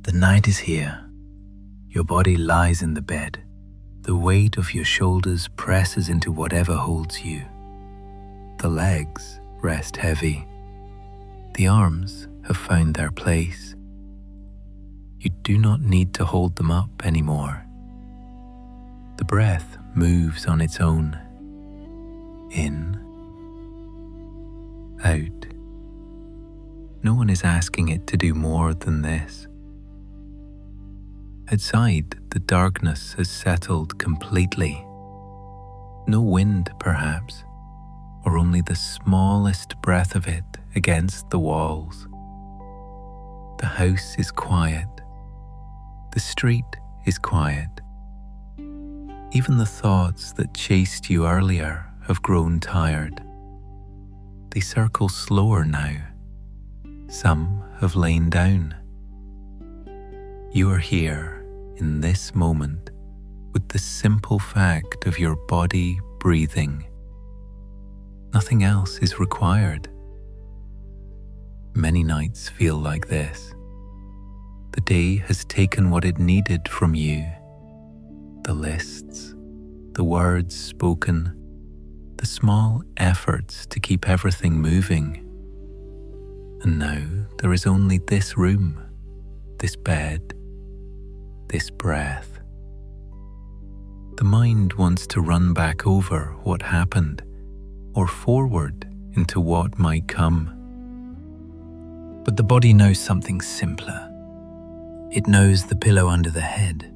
The night is here. Your body lies in the bed. The weight of your shoulders presses into whatever holds you. The legs rest heavy. The arms have found their place. You do not need to hold them up anymore. The breath moves on its own. In, out. No one is asking it to do more than this. Outside, the darkness has settled completely. No wind, perhaps, or only the smallest breath of it against the walls. The house is quiet. The street is quiet. Even the thoughts that chased you earlier have grown tired. They circle slower now. Some have lain down. You are here in this moment with the simple fact of your body breathing. Nothing else is required. Many nights feel like this. The day has taken what it needed from you. The lists, the words spoken, the small efforts to keep everything moving. And now there is only this room, this bed, this breath. The mind wants to run back over what happened or forward into what might come. But the body knows something simpler. It knows the pillow under the head.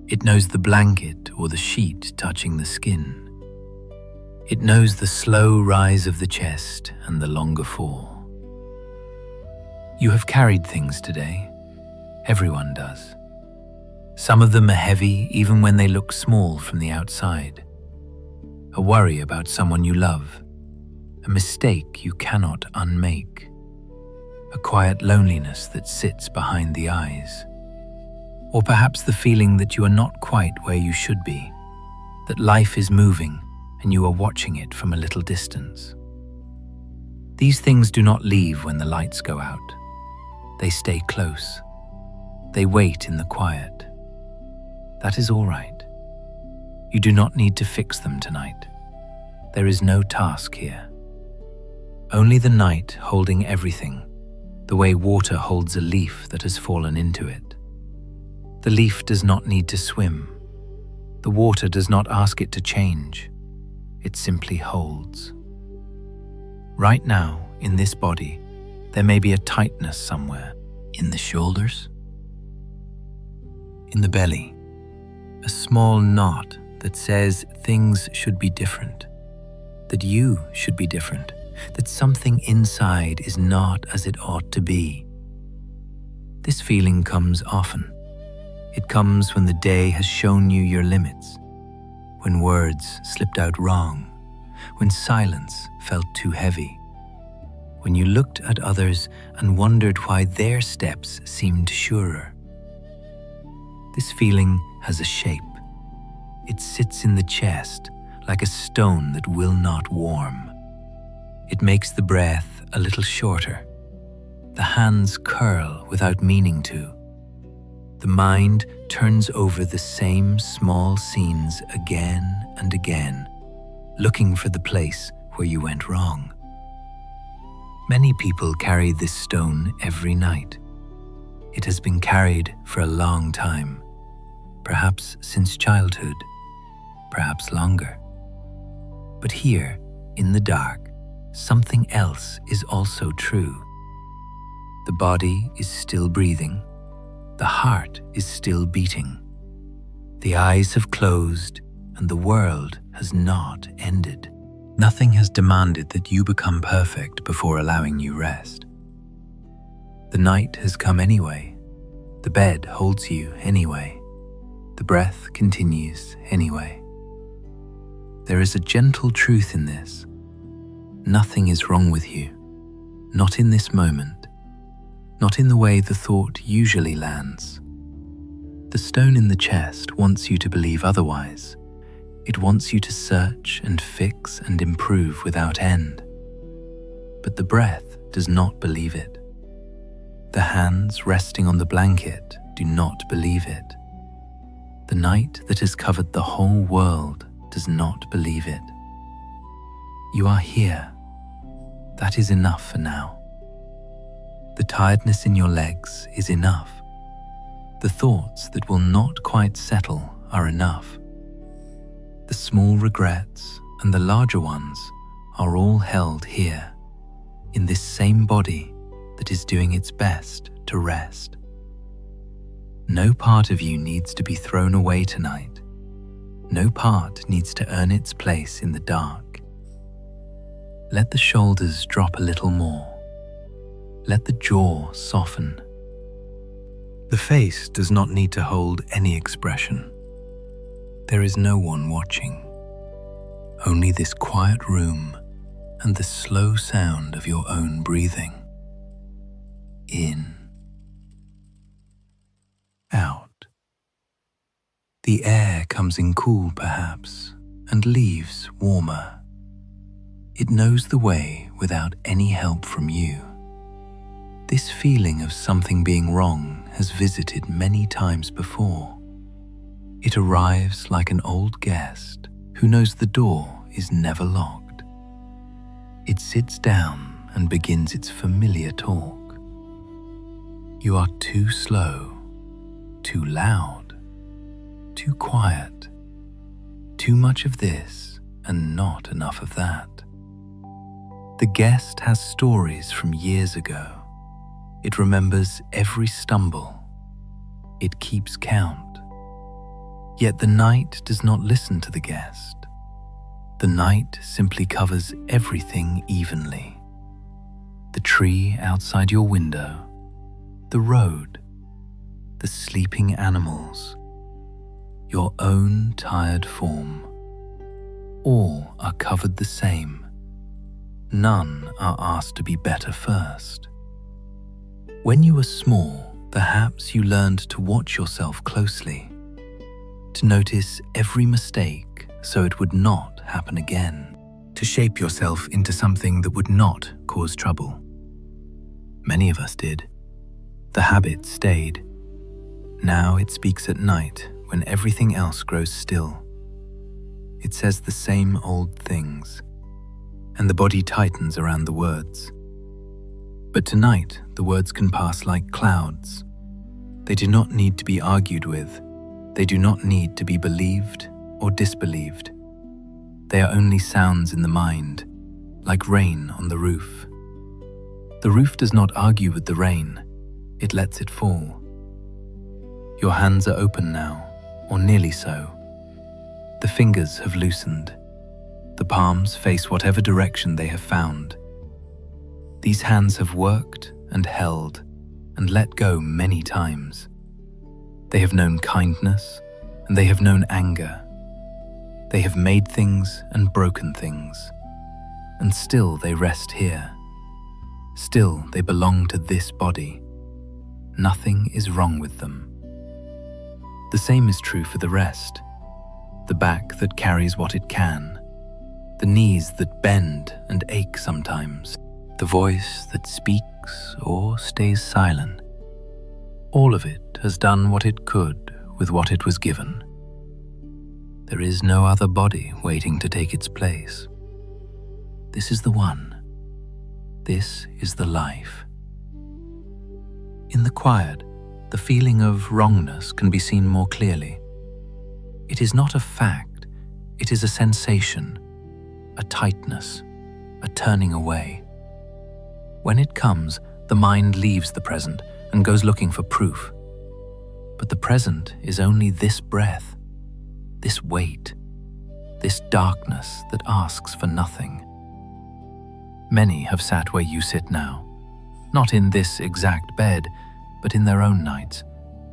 It knows the blanket or the sheet touching the skin. It knows the slow rise of the chest and the longer fall. You have carried things today. Everyone does. Some of them are heavy even when they look small from the outside. A worry about someone you love. A mistake you cannot unmake. A quiet loneliness that sits behind the eyes. Or perhaps the feeling that you are not quite where you should be, that life is moving and you are watching it from a little distance. These things do not leave when the lights go out. They stay close. They wait in the quiet. That is all right. You do not need to fix them tonight. There is no task here. Only the night holding everything, the way water holds a leaf that has fallen into it. The leaf does not need to swim. The water does not ask it to change. It simply holds. Right now, in this body, there may be a tightness somewhere. In the shoulders, in the belly, a small knot that says things should be different, that you should be different, that something inside is not as it ought to be. This feeling comes often. It comes when the day has shown you your limits, when words slipped out wrong, when silence felt too heavy, when you looked at others and wondered why their steps seemed surer. This feeling has a shape. It sits in the chest like a stone that will not warm. It makes the breath a little shorter. The hands curl without meaning to. The mind turns over the same small scenes again and again, looking for the place where you went wrong. Many people carry this stone every night. It has been carried for a long time, perhaps since childhood, perhaps longer. But here, in the dark, something else is also true. The body is still breathing. The heart is still beating. The eyes have closed and the world has not ended. Nothing has demanded that you become perfect before allowing you rest. The night has come anyway. The bed holds you anyway. The breath continues anyway. There is a gentle truth in this. Nothing is wrong with you. Not in this moment. Not in the way the thought usually lands. The stone in the chest wants you to believe otherwise. It wants you to search and fix and improve without end. But the breath does not believe it. The hands resting on the blanket do not believe it. The night that has covered the whole world does not believe it. You are here. That is enough for now. The tiredness in your legs is enough. The thoughts that will not quite settle are enough. The small regrets and the larger ones are all held here, in this same body that is doing its best to rest. No part of you needs to be thrown away tonight. No part needs to earn its place in the dark. Let the shoulders drop a little more. Let the jaw soften. The face does not need to hold any expression. There is no one watching. Only this quiet room and the slow sound of your own breathing. In. Out. The air comes in cool perhaps, and leaves warmer. It knows the way without any help from you. This feeling of something being wrong has visited many times before. It arrives like an old guest who knows the door is never locked. It sits down and begins its familiar talk. You are too slow, too loud, too quiet, too much of this and not enough of that. The guest has stories from years ago. It remembers every stumble. It keeps count. Yet the night does not listen to the guest. The night simply covers everything evenly. The tree outside your window, the road, the sleeping animals, your own tired form. All are covered the same. None are asked to be better first. When you were small, perhaps you learned to watch yourself closely, to notice every mistake so it would not happen again, to shape yourself into something that would not cause trouble. Many of us did. The habit stayed. Now it speaks at night when everything else grows still. It says the same old things, and the body tightens around the words. But tonight, the words can pass like clouds. They do not need to be argued with. They do not need to be believed or disbelieved. They are only sounds in the mind, like rain on the roof. The roof does not argue with the rain. It lets it fall. Your hands are open now, or nearly so. The fingers have loosened. The palms face whatever direction they have found. These hands have worked and held and let go many times. They have known kindness and they have known anger. They have made things and broken things. And still they rest here. Still they belong to this body. Nothing is wrong with them. The same is true for the rest. The back that carries what it can. The knees that bend and ache sometimes. The voice that speaks or stays silent. All of it has done what it could with what it was given. There is no other body waiting to take its place. This is the one. This is the life. In the quiet, the feeling of wrongness can be seen more clearly. It is not a fact, it is a sensation, a tightness, a turning away. When it comes, the mind leaves the present and goes looking for proof. But the present is only this breath, this weight, this darkness that asks for nothing. Many have sat where you sit now, not in this exact bed, but in their own nights,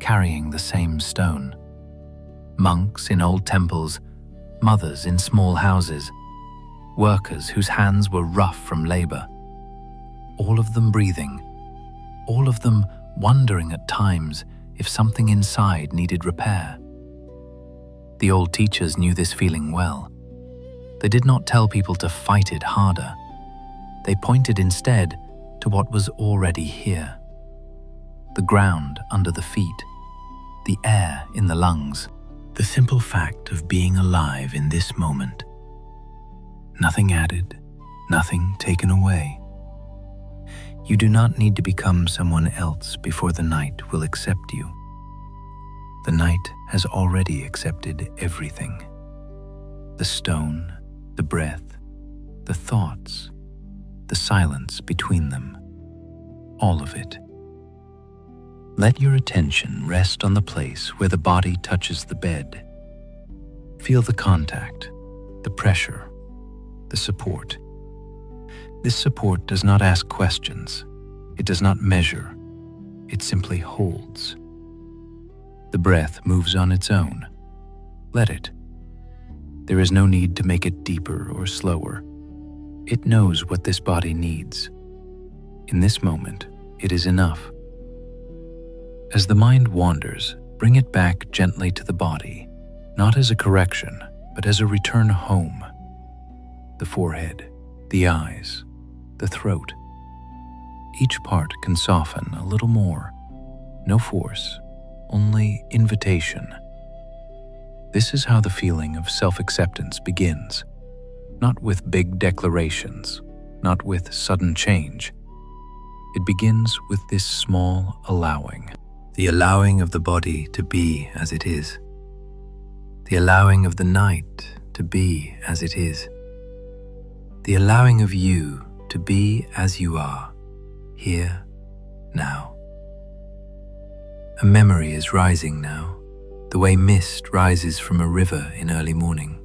carrying the same stone. Monks in old temples, mothers in small houses, workers whose hands were rough from labor, all of them breathing, all of them wondering at times if something inside needed repair. The old teachers knew this feeling well. They did not tell people to fight it harder. They pointed instead to what was already here. the ground under the feet, the air in the lungs, the simple fact of being alive in this moment. Nothing added, nothing taken away. You do not need to become someone else before the night will accept you. The night has already accepted everything. The stone, the breath, the thoughts, the silence between them, all of it. Let your attention rest on the place where the body touches the bed. Feel the contact, the pressure, the support. This support does not ask questions. It does not measure. It simply holds. The breath moves on its own. Let it. There is no need to make it deeper or slower. It knows what this body needs. In this moment, it is enough. As the mind wanders, bring it back gently to the body, not as a correction, but as a return home. The forehead, the eyes, the throat. Each part can soften a little more. No force, only invitation. This is how the feeling of self-acceptance begins. Not with big declarations, not with sudden change. It begins with this small allowing. The allowing of the body to be as it is. The allowing of the night to be as it is. The allowing of you to be as you are, here, now. A memory is rising now, the way mist rises from a river in early morning.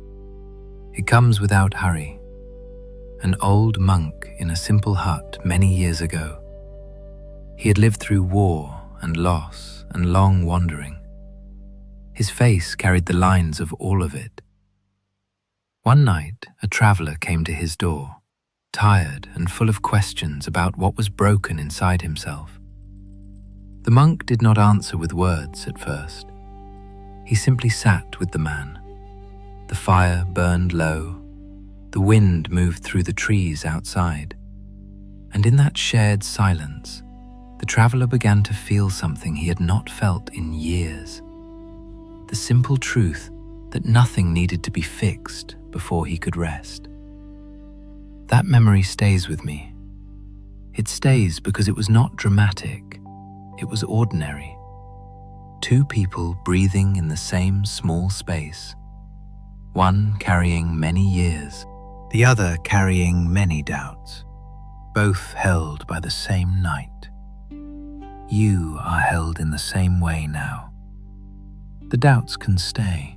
It comes without hurry. An old monk in a simple hut many years ago. He had lived through war and loss and long wandering. His face carried the lines of all of it. One night, a traveler came to his door, tired and full of questions about what was broken inside himself. The monk did not answer with words at first. He simply sat with the man. The fire burned low. The wind moved through the trees outside. And in that shared silence, the traveler began to feel something he had not felt in years. The simple truth that nothing needed to be fixed before he could rest. That memory stays with me. It stays because it was not dramatic. It was ordinary. Two people breathing in the same small space. One carrying many years, the other carrying many doubts. Both held by the same night. You are held in the same way now. The doubts can stay.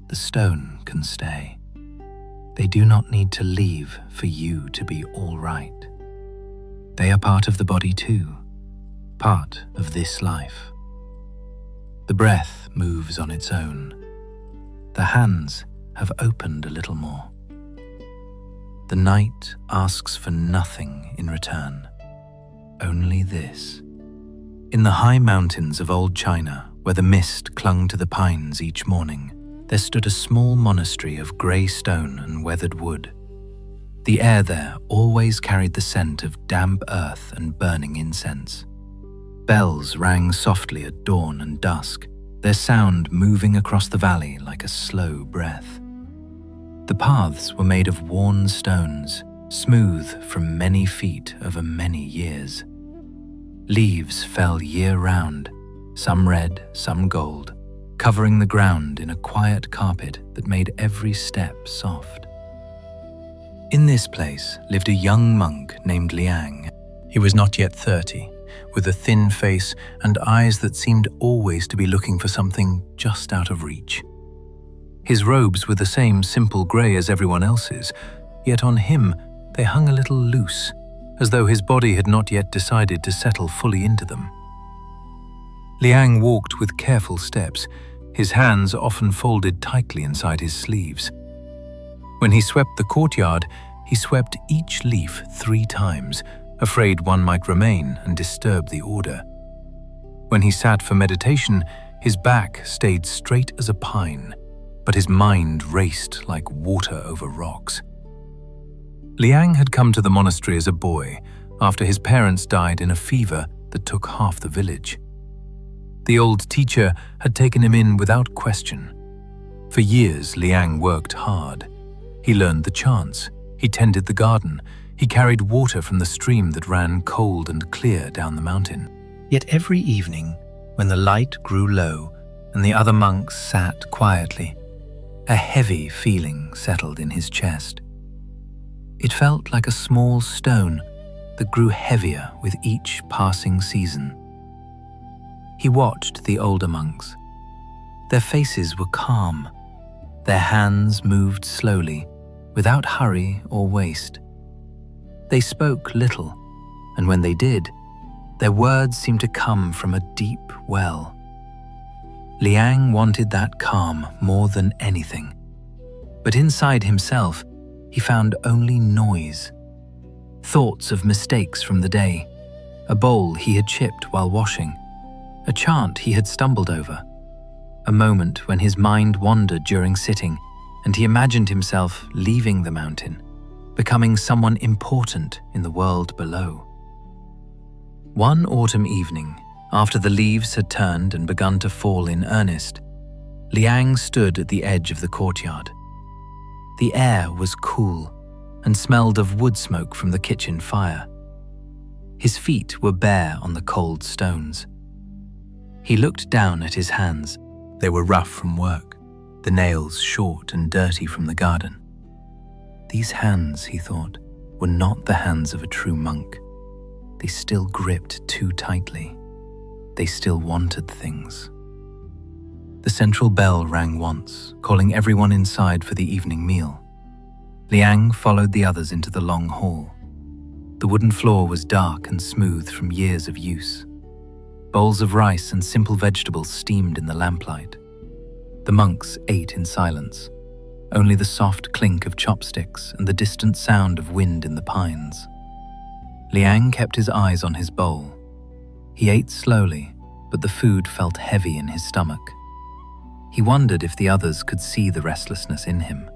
The stone can stay. They do not need to leave for you to be all right. They are part of the body too, part of this life. The breath moves on its own. The hands have opened a little more. The night asks for nothing in return, only this. In the high mountains of old China, where the mist clung to the pines each morning, there stood a small monastery of grey stone and weathered wood. The air there always carried the scent of damp earth and burning incense. Bells rang softly at dawn and dusk, their sound moving across the valley like a slow breath. The paths were made of worn stones, smooth from many feet over many years. Leaves fell year-round, some red, some gold, covering the ground in a quiet carpet that made every step soft. In this place lived a young monk named Liang. He was not yet 30, with a thin face and eyes that seemed always to be looking for something just out of reach. His robes were the same simple grey as everyone else's, yet on him they hung a little loose, as though his body had not yet decided to settle fully into them. Liang walked with careful steps, his hands often folded tightly inside his sleeves. When he swept the courtyard, he swept each leaf 3 times, afraid one might remain and disturb the order. When he sat for meditation, his back stayed straight as a pine, but his mind raced like water over rocks. Liang had come to the monastery as a boy, after his parents died in a fever that took half the village. The old teacher had taken him in without question. For years, Liang worked hard. He learned the chants, he tended the garden, he carried water from the stream that ran cold and clear down the mountain. Yet every evening, when the light grew low and the other monks sat quietly, a heavy feeling settled in his chest. It felt like a small stone that grew heavier with each passing season. He watched the older monks. Their faces were calm. Their hands moved slowly, without hurry or waste. They spoke little, and when they did, their words seemed to come from a deep well. Liang wanted that calm more than anything. But inside himself, he found only noise. Thoughts of mistakes from the day, a bowl he had chipped while washing, a chant he had stumbled over, a moment when his mind wandered during sitting and he imagined himself leaving the mountain, becoming someone important in the world below. One autumn evening, after the leaves had turned and begun to fall in earnest, Liang stood at the edge of the courtyard. The air was cool and smelled of wood smoke from the kitchen fire. His feet were bare on the cold stones. He looked down at his hands. They were rough from work, the nails short and dirty from the garden. These hands, he thought, were not the hands of a true monk. They still gripped too tightly. They still wanted things. The central bell rang once, calling everyone inside for the evening meal. Liang followed the others into the long hall. The wooden floor was dark and smooth from years of use. Bowls of rice and simple vegetables steamed in the lamplight. The monks ate in silence. Only the soft clink of chopsticks and the distant sound of wind in the pines. Liang kept his eyes on his bowl. He ate slowly, but the food felt heavy in his stomach. He wondered if the others could see the restlessness in him.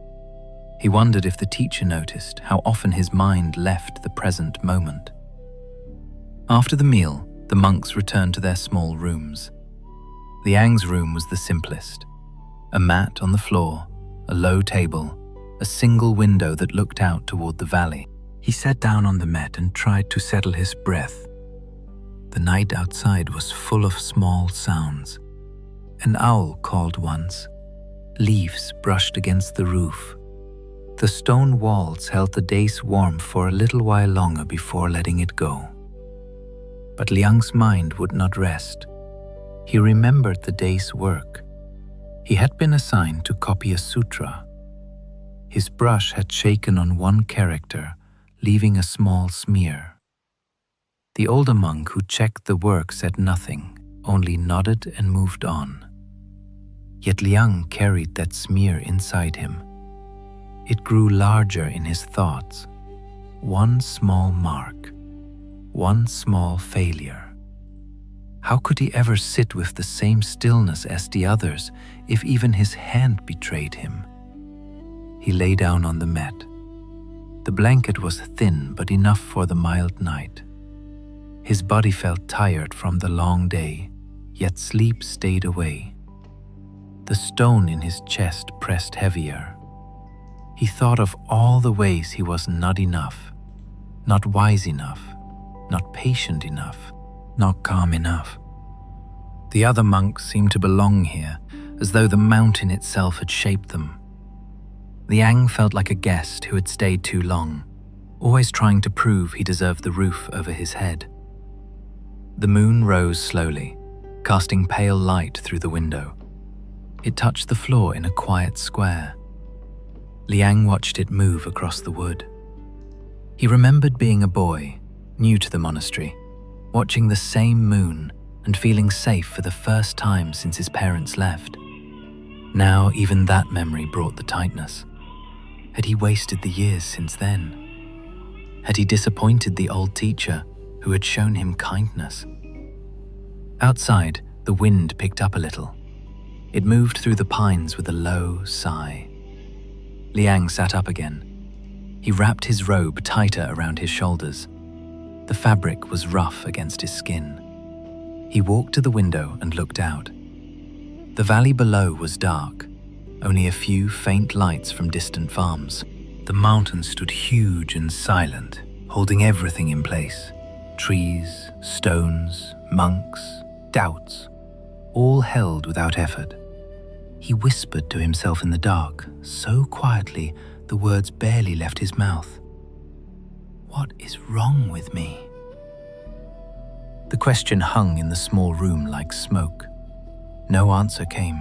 He wondered if the teacher noticed how often his mind left the present moment. After the meal, the monks returned to their small rooms. Liang's room was the simplest. A mat on the floor, a low table, a single window that looked out toward the valley. He sat down on the mat and tried to settle his breath. The night outside was full of small sounds. An owl called once. Leaves brushed against the roof. The stone walls held the day's warmth for a little while longer before letting it go. But Liang's mind would not rest. He remembered the day's work. He had been assigned to copy a sutra. His brush had shaken on one character, leaving a small smear. The older monk who checked the work said nothing, only nodded and moved on. Yet Liang carried that smear inside him. It grew larger in his thoughts. One small mark, one small failure. How could he ever sit with the same stillness as the others if even his hand betrayed him? He lay down on the mat. The blanket was thin but enough for the mild night. His body felt tired from the long day, yet sleep stayed away. The stone in his chest pressed heavier. He thought of all the ways he was not enough, not wise enough, not patient enough, not calm enough. The other monks seemed to belong here, as though the mountain itself had shaped them. Liang felt like a guest who had stayed too long, always trying to prove he deserved the roof over his head. The moon rose slowly, casting pale light through the window. It touched the floor in a quiet square. Liang watched it move across the wood. He remembered being a boy, new to the monastery, watching the same moon and feeling safe for the first time since his parents left. Now even that memory brought the tightness. Had he wasted the years since then? Had he disappointed the old teacher who had shown him kindness? Outside, the wind picked up a little. It moved through the pines with a low sigh. Liang sat up again. He wrapped his robe tighter around his shoulders. The fabric was rough against his skin. He walked to the window and looked out. The valley below was dark, only a few faint lights from distant farms. The mountain stood huge and silent, holding everything in place. Trees, stones, monks, doubts, all held without effort. He whispered to himself in the dark, so quietly the words barely left his mouth. What is wrong with me? The question hung in the small room like smoke. No answer came,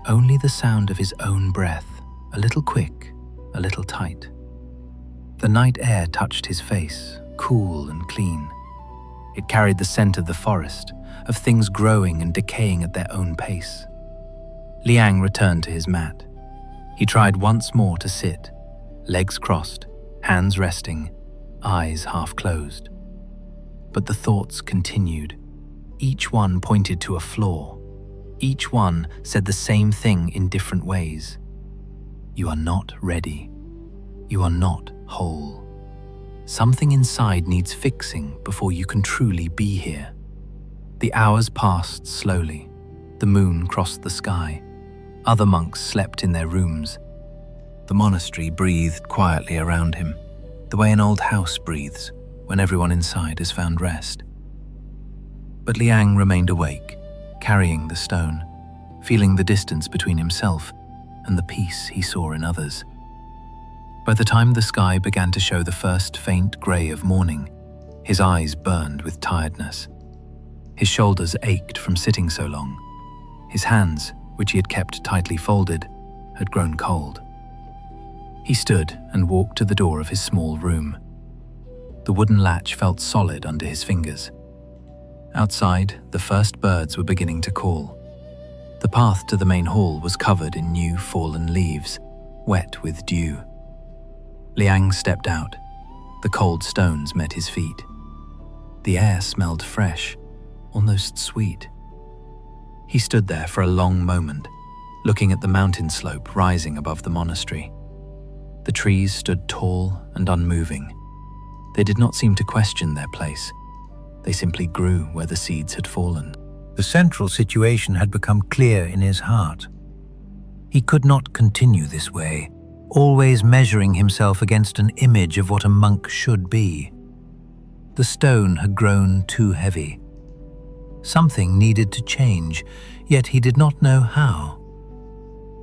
only the sound of his own breath, a little quick, a little tight. The night air touched his face, cool and clean. It carried the scent of the forest, of things growing and decaying at their own pace. Liang returned to his mat. He tried once more to sit, legs crossed, hands resting, eyes half closed. But the thoughts continued. Each one pointed to a flaw. Each one said the same thing in different ways. You are not ready. You are not whole. Something inside needs fixing before you can truly be here. The hours passed slowly. The moon crossed the sky. Other monks slept in their rooms. The monastery breathed quietly around him, the way an old house breathes when everyone inside has found rest. But Liang remained awake, carrying the stone, feeling the distance between himself and the peace he saw in others. By the time the sky began to show the first faint grey of morning, his eyes burned with tiredness. His shoulders ached from sitting so long. His hands, which he had kept tightly folded, had grown cold. He stood and walked to the door of his small room. The wooden latch felt solid under his fingers. Outside, the first birds were beginning to call. The path to the main hall was covered in new fallen leaves, wet with dew. Liang stepped out. The cold stones met his feet. The air smelled fresh, almost sweet. He stood there for a long moment, looking at the mountain slope rising above the monastery. The trees stood tall and unmoving. They did not seem to question their place. They simply grew where the seeds had fallen. The central situation had become clear in his heart. He could not continue this way, always measuring himself against an image of what a monk should be. The stone had grown too heavy. Something needed to change, yet he did not know how.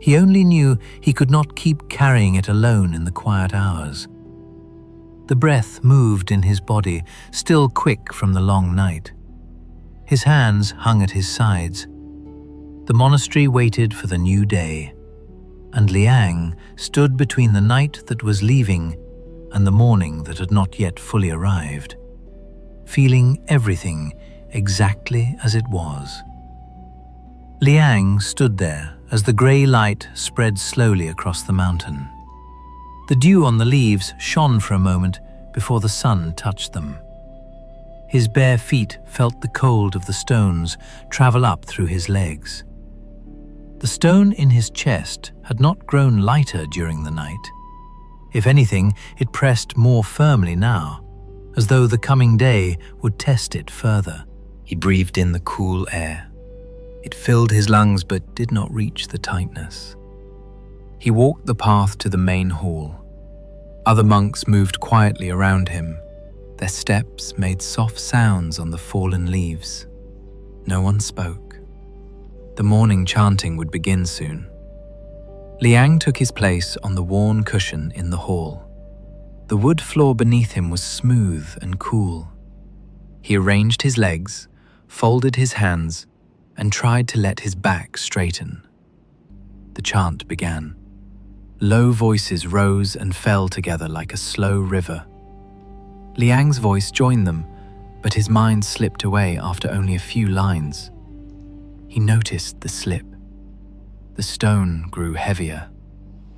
He only knew he could not keep carrying it alone in the quiet hours. The breath moved in his body, still quick from the long night. His hands hung at his sides. The monastery waited for the new day, and Liang stood between the night that was leaving and the morning that had not yet fully arrived, feeling everything exactly as it was. Liang stood there as the grey light spread slowly across the mountain. The dew on the leaves shone for a moment before the sun touched them. His bare feet felt the cold of the stones travel up through his legs. The stone in his chest had not grown lighter during the night. If anything, it pressed more firmly now, as though the coming day would test it further. He breathed in the cool air. It filled his lungs but did not reach the tightness. He walked the path to the main hall. Other monks moved quietly around him. Their steps made soft sounds on the fallen leaves. No one spoke. The morning chanting would begin soon. Liang took his place on the worn cushion in the hall. The wood floor beneath him was smooth and cool. He arranged his legs, folded his hands, and tried to let his back straighten. The chant began. Low voices rose and fell together like a slow river. Liang's voice joined them, but his mind slipped away after only a few lines. He noticed the slip. The stone grew heavier.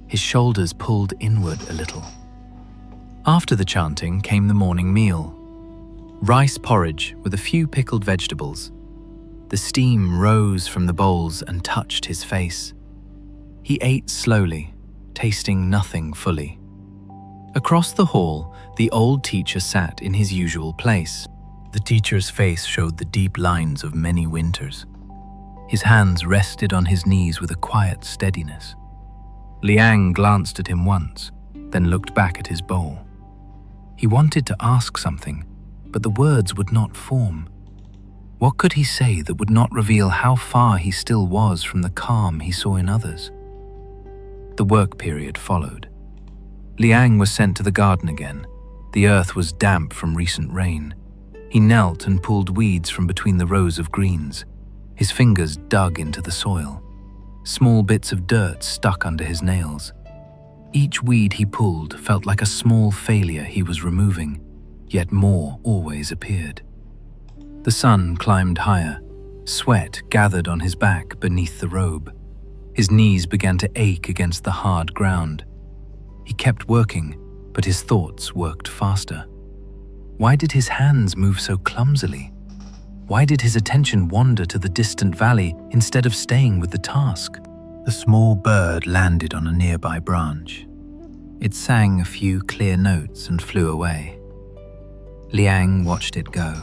His shoulders pulled inward a little. After the chanting came the morning meal. Rice porridge with a few pickled vegetables. The steam rose from the bowls and touched his face. He ate slowly, tasting nothing fully. Across the hall, the old teacher sat in his usual place. The teacher's face showed the deep lines of many winters. His hands rested on his knees with a quiet steadiness. Liang glanced at him once, then looked back at his bowl. He wanted to ask something, but the words would not form. What could he say that would not reveal how far he still was from the calm he saw in others? The work period followed. Liang was sent to the garden again. The earth was damp from recent rain. He knelt and pulled weeds from between the rows of greens. His fingers dug into the soil. Small bits of dirt stuck under his nails. Each weed he pulled felt like a small failure he was removing, yet more always appeared. The sun climbed higher. Sweat gathered on his back beneath the robe. His knees began to ache against the hard ground. He kept working, but his thoughts worked faster. Why did his hands move so clumsily? Why did his attention wander to the distant valley instead of staying with the task? The small bird landed on a nearby branch. It sang a few clear notes and flew away. Liang watched it go.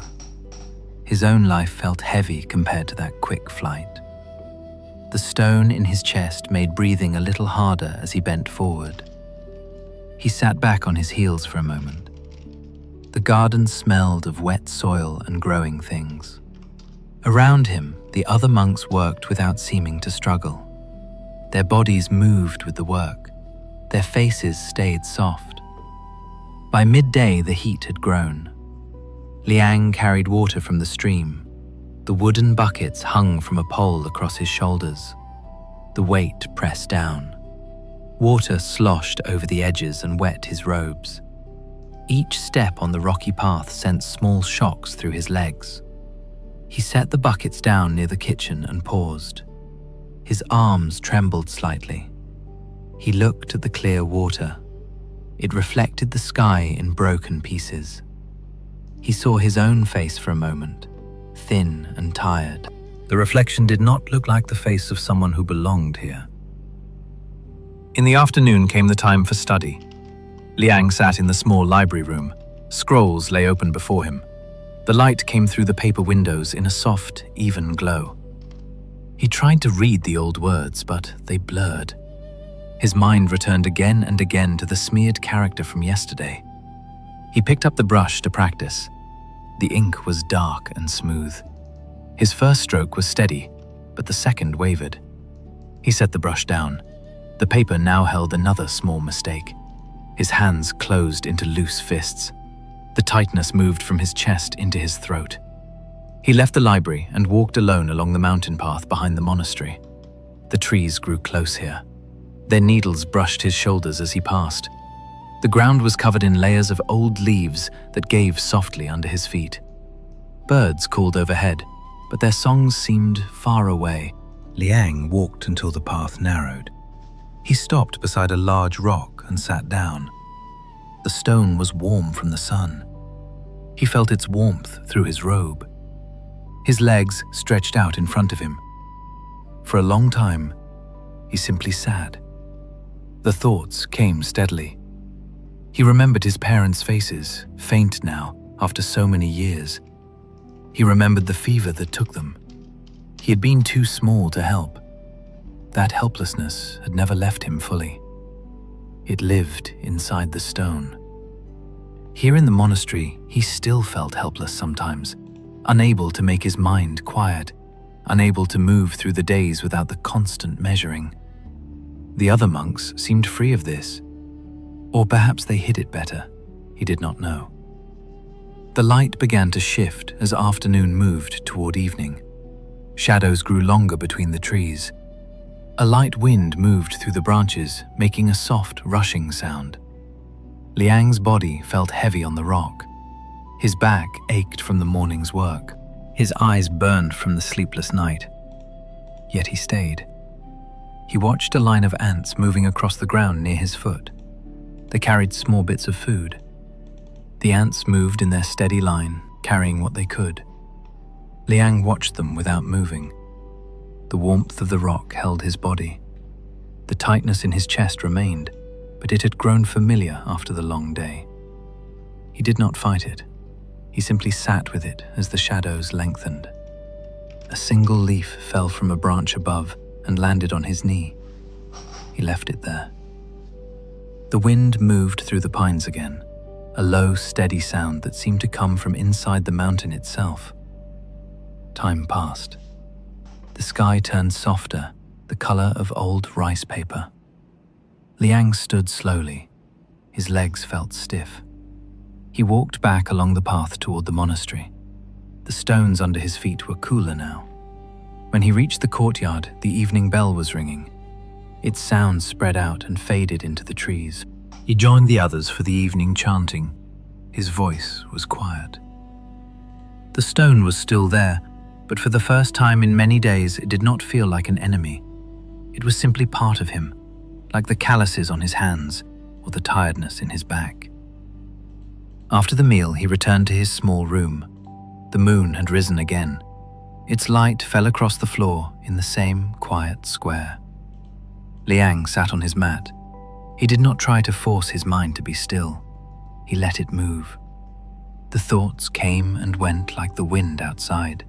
His own life felt heavy compared to that quick flight. The stone in his chest made breathing a little harder as he bent forward. He sat back on his heels for a moment. The garden smelled of wet soil and growing things. Around him, the other monks worked without seeming to struggle. Their bodies moved with the work. Their faces stayed soft. By midday, the heat had grown. Liang carried water from the stream. The wooden buckets hung from a pole across his shoulders. The weight pressed down. Water sloshed over the edges and wet his robes. Each step on the rocky path sent small shocks through his legs. He set the buckets down near the kitchen and paused. His arms trembled slightly. He looked at the clear water. It reflected the sky in broken pieces. He saw his own face for a moment, thin and tired. The reflection did not look like the face of someone who belonged here. In the afternoon came the time for study. Liang sat in the small library room. Scrolls lay open before him. The light came through the paper windows in a soft, even glow. He tried to read the old words, but they blurred. His mind returned again and again to the smeared character from yesterday. He picked up the brush to practice. The ink was dark and smooth. His first stroke was steady, but the second wavered. He set the brush down. The paper now held another small mistake. His hands closed into loose fists. The tightness moved from his chest into his throat. He left the library and walked alone along the mountain path behind the monastery. The trees grew close here. Their needles brushed his shoulders as he passed. The ground was covered in layers of old leaves that gave softly under his feet. Birds called overhead, but their songs seemed far away. Liang walked until the path narrowed. He stopped beside a large rock and sat down. The stone was warm from the sun. He felt its warmth through his robe. His legs stretched out in front of him. For a long time, he simply sat. The thoughts came steadily. He remembered his parents' faces, faint now after so many years. He remembered the fever that took them. He had been too small to help. That helplessness had never left him fully. It lived inside the stone. Here in the monastery, he still felt helpless sometimes, unable to make his mind quiet, unable to move through the days without the constant measuring. The other monks seemed free of this, or perhaps they hid it better. He did not know. The light began to shift as afternoon moved toward evening. Shadows grew longer between the trees. A light wind moved through the branches, making a soft, rushing sound. Liang's body felt heavy on the rock. His back ached from the morning's work. His eyes burned from the sleepless night. Yet he stayed. He watched a line of ants moving across the ground near his foot. They carried small bits of food. The ants moved in their steady line, carrying what they could. Liang watched them without moving. The warmth of the rock held his body. The tightness in his chest remained, but it had grown familiar after the long day. He did not fight it. He simply sat with it as the shadows lengthened. A single leaf fell from a branch above and landed on his knee. He left it there. The wind moved through the pines again, a low, steady sound that seemed to come from inside the mountain itself. Time passed. The sky turned softer, the color of old rice paper. Liang stood slowly. His legs felt stiff. He walked back along the path toward the monastery. The stones under his feet were cooler now. When he reached the courtyard, the evening bell was ringing. Its sound spread out and faded into the trees. He joined the others for the evening chanting. His voice was quiet. The stone was still there, but for the first time in many days it did not feel like an enemy. It was simply part of him, like the calluses on his hands or the tiredness in his back. After the meal, he returned to his small room. The moon had risen again. Its light fell across the floor in the same quiet square. Liang sat on his mat. He did not try to force his mind to be still. He let it move. The thoughts came and went like the wind outside.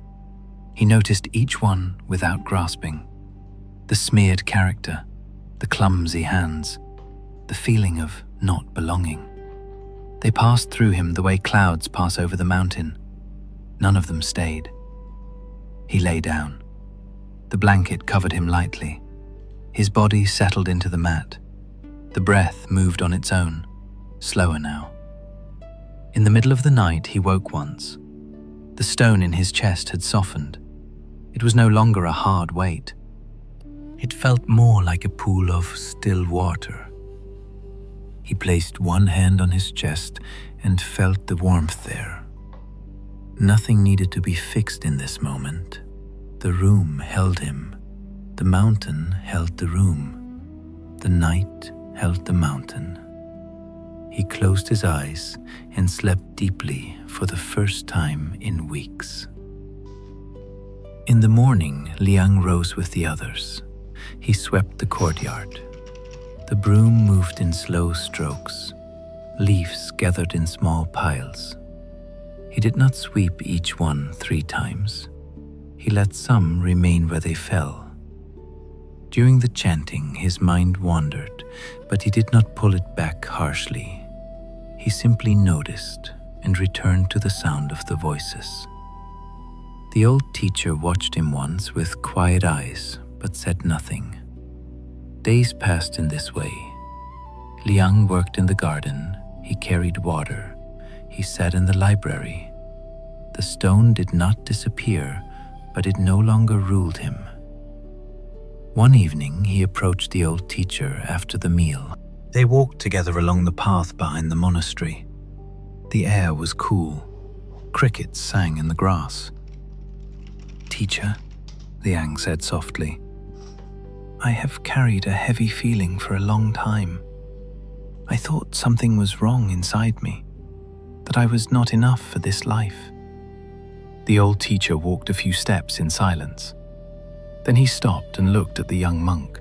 He noticed each one without grasping. The smeared character, the clumsy hands, the feeling of not belonging. They passed through him the way clouds pass over the mountain. None of them stayed. He lay down. The blanket covered him lightly. His body settled into the mat. The breath moved on its own, slower now. In the middle of the night, he woke once. The stone in his chest had softened. It was no longer a hard weight. It felt more like a pool of still water. He placed one hand on his chest and felt the warmth there. Nothing needed to be fixed in this moment. The room held him. The mountain held the room. The night held the mountain. He closed his eyes and slept deeply for the first time in weeks. In the morning, Liang rose with the others. He swept the courtyard. The broom moved in slow strokes. Leaves gathered in small piles. He did not sweep each one 3 times. He let some remain where they fell. During the chanting, his mind wandered, but he did not pull it back harshly. He simply noticed and returned to the sound of the voices. The old teacher watched him once with quiet eyes, but said nothing. Days passed in this way. Liang worked in the garden. He carried water. He sat in the library. The stone did not disappear, but it no longer ruled him. One evening, he approached the old teacher after the meal. They walked together along the path behind the monastery. The air was cool. Crickets sang in the grass. "Teacher," Liang said softly, "I have carried a heavy feeling for a long time. I thought something was wrong inside me, that I was not enough for this life." The old teacher walked a few steps in silence. Then he stopped and looked at the young monk.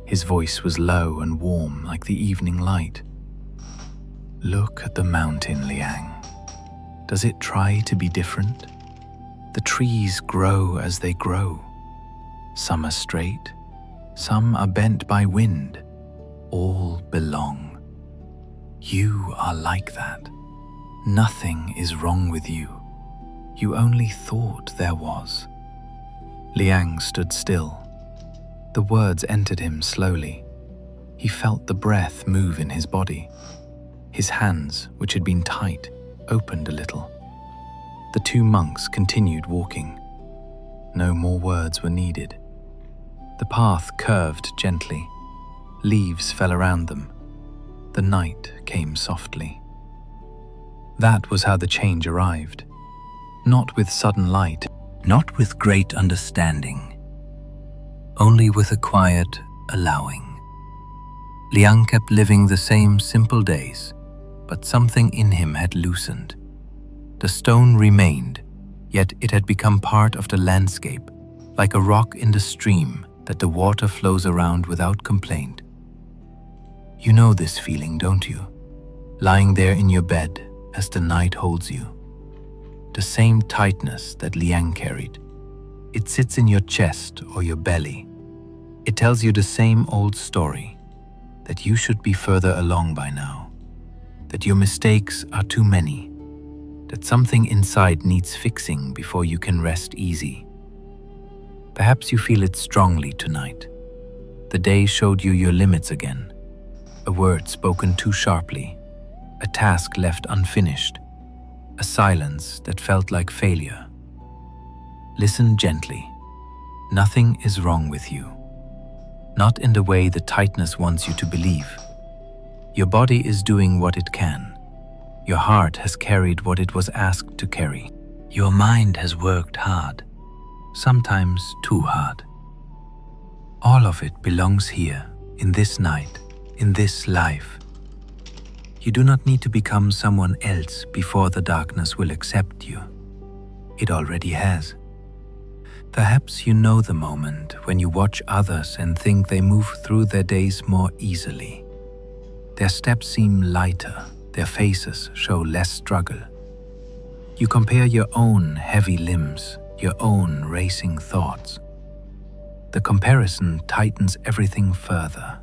His voice was low and warm like the evening light. "Look at the mountain, Liang. Does it try to be different? The trees grow as they grow. Some are straight, some are bent by wind. All belong. You are like that. Nothing is wrong with you. You only thought there was." Liang stood still. The words entered him slowly. He felt the breath move in his body. His hands, which had been tight, opened a little. The 2 monks continued walking. No more words were needed. The path curved gently. Leaves fell around them. The night came softly. That was how the change arrived. Not with sudden light, not with great understanding, only with a quiet allowing. Liang kept living the same simple days, but something in him had loosened. The stone remained, yet it had become part of the landscape, like a rock in the stream that the water flows around without complaint. You know this feeling, don't you? Lying there in your bed as the night holds you. the same tightness that Liang carried. It sits in your chest or your belly. It tells you the same old story, that you should be further along by now, that your mistakes are too many, that something inside needs fixing before you can rest easy. Perhaps you feel it strongly tonight. The day showed you your limits again, a word spoken too sharply, a task left unfinished, a silence that felt like failure. Listen gently. Nothing is wrong with you. Not in the way the tightness wants you to believe. Your body is doing what it can. Your heart has carried what it was asked to carry. Your mind has worked hard, sometimes too hard. All of it belongs here, in this night, in this life. You do not need to become someone else before the darkness will accept you. It already has. Perhaps you know the moment when you watch others and think they move through their days more easily. Their steps seem lighter, their faces show less struggle. You compare your own heavy limbs, your own racing thoughts. The comparison tightens everything further.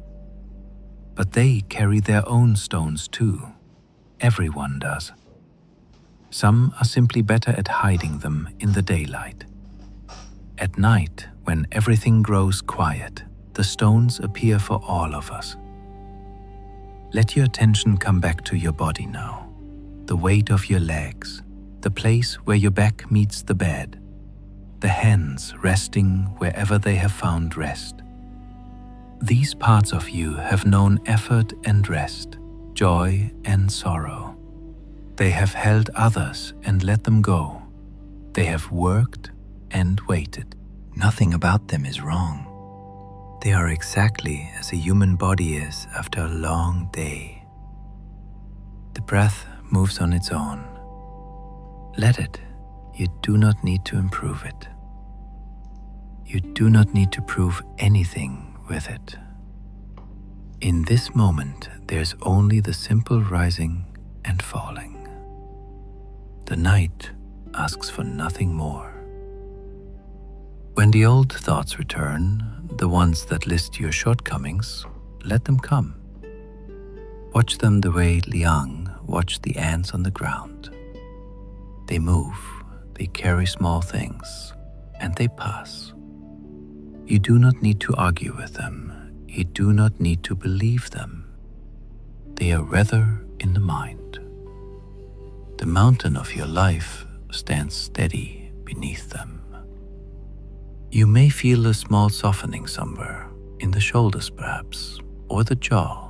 But they carry their own stones too. Everyone does. Some are simply better at hiding them in the daylight. At night, when everything grows quiet, the stones appear for all of us. Let your attention come back to your body now, the weight of your legs, the place where your back meets the bed, the hands resting wherever they have found rest. These parts of you have known effort and rest, joy and sorrow. They have held others and let them go. They have worked and waited. Nothing about them is wrong. They are exactly as a human body is after a long day. The breath moves on its own. Let it. You do not need to improve it. You do not need to prove anything with it. In this moment, there's only the simple rising and falling. The night asks for nothing more. When the old thoughts return, the ones that list your shortcomings, let them come. Watch them the way Liang watched the ants on the ground. They move, they carry small things, and they pass. You do not need to argue with them. You do not need to believe them. They are weather in the mind. The mountain of your life stands steady beneath them. You may feel a small softening somewhere, in the shoulders perhaps, or the jaw.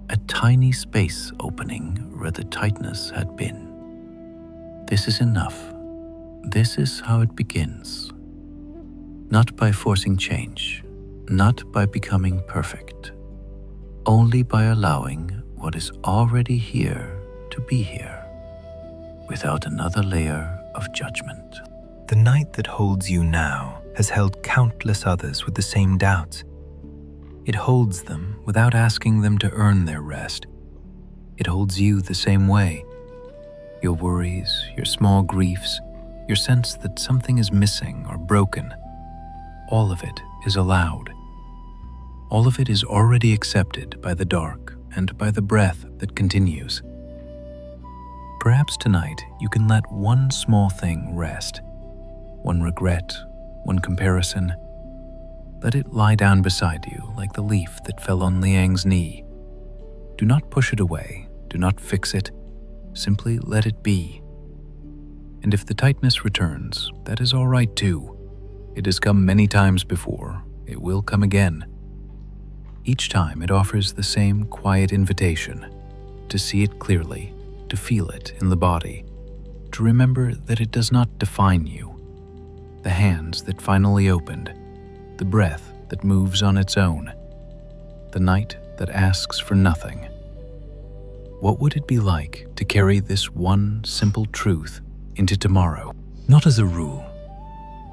A tiny space opening where the tightness had been. This is enough. This is how it begins. Not by forcing change, not by becoming perfect, only by allowing what is already here to be here, without another layer of judgment. The night that holds you now has held countless others with the same doubts. It holds them without asking them to earn their rest. It holds you the same way. Your worries, your small griefs, your sense that something is missing or broken, all of it is allowed. All of it is already accepted by the dark and by the breath that continues. Perhaps tonight you can let one small thing rest. One regret, one comparison. Let it lie down beside you like the leaf that fell on Liang's knee. Do not push it away, do not fix it, simply let it be. And if the tightness returns, that is all right too. It has come many times before, it will come again. Each time it offers the same quiet invitation, to see it clearly, to feel it in the body, to remember that it does not define you. The hands that finally opened, the breath that moves on its own, the night that asks for nothing. What would it be like to carry this one simple truth into tomorrow? Not as a rule,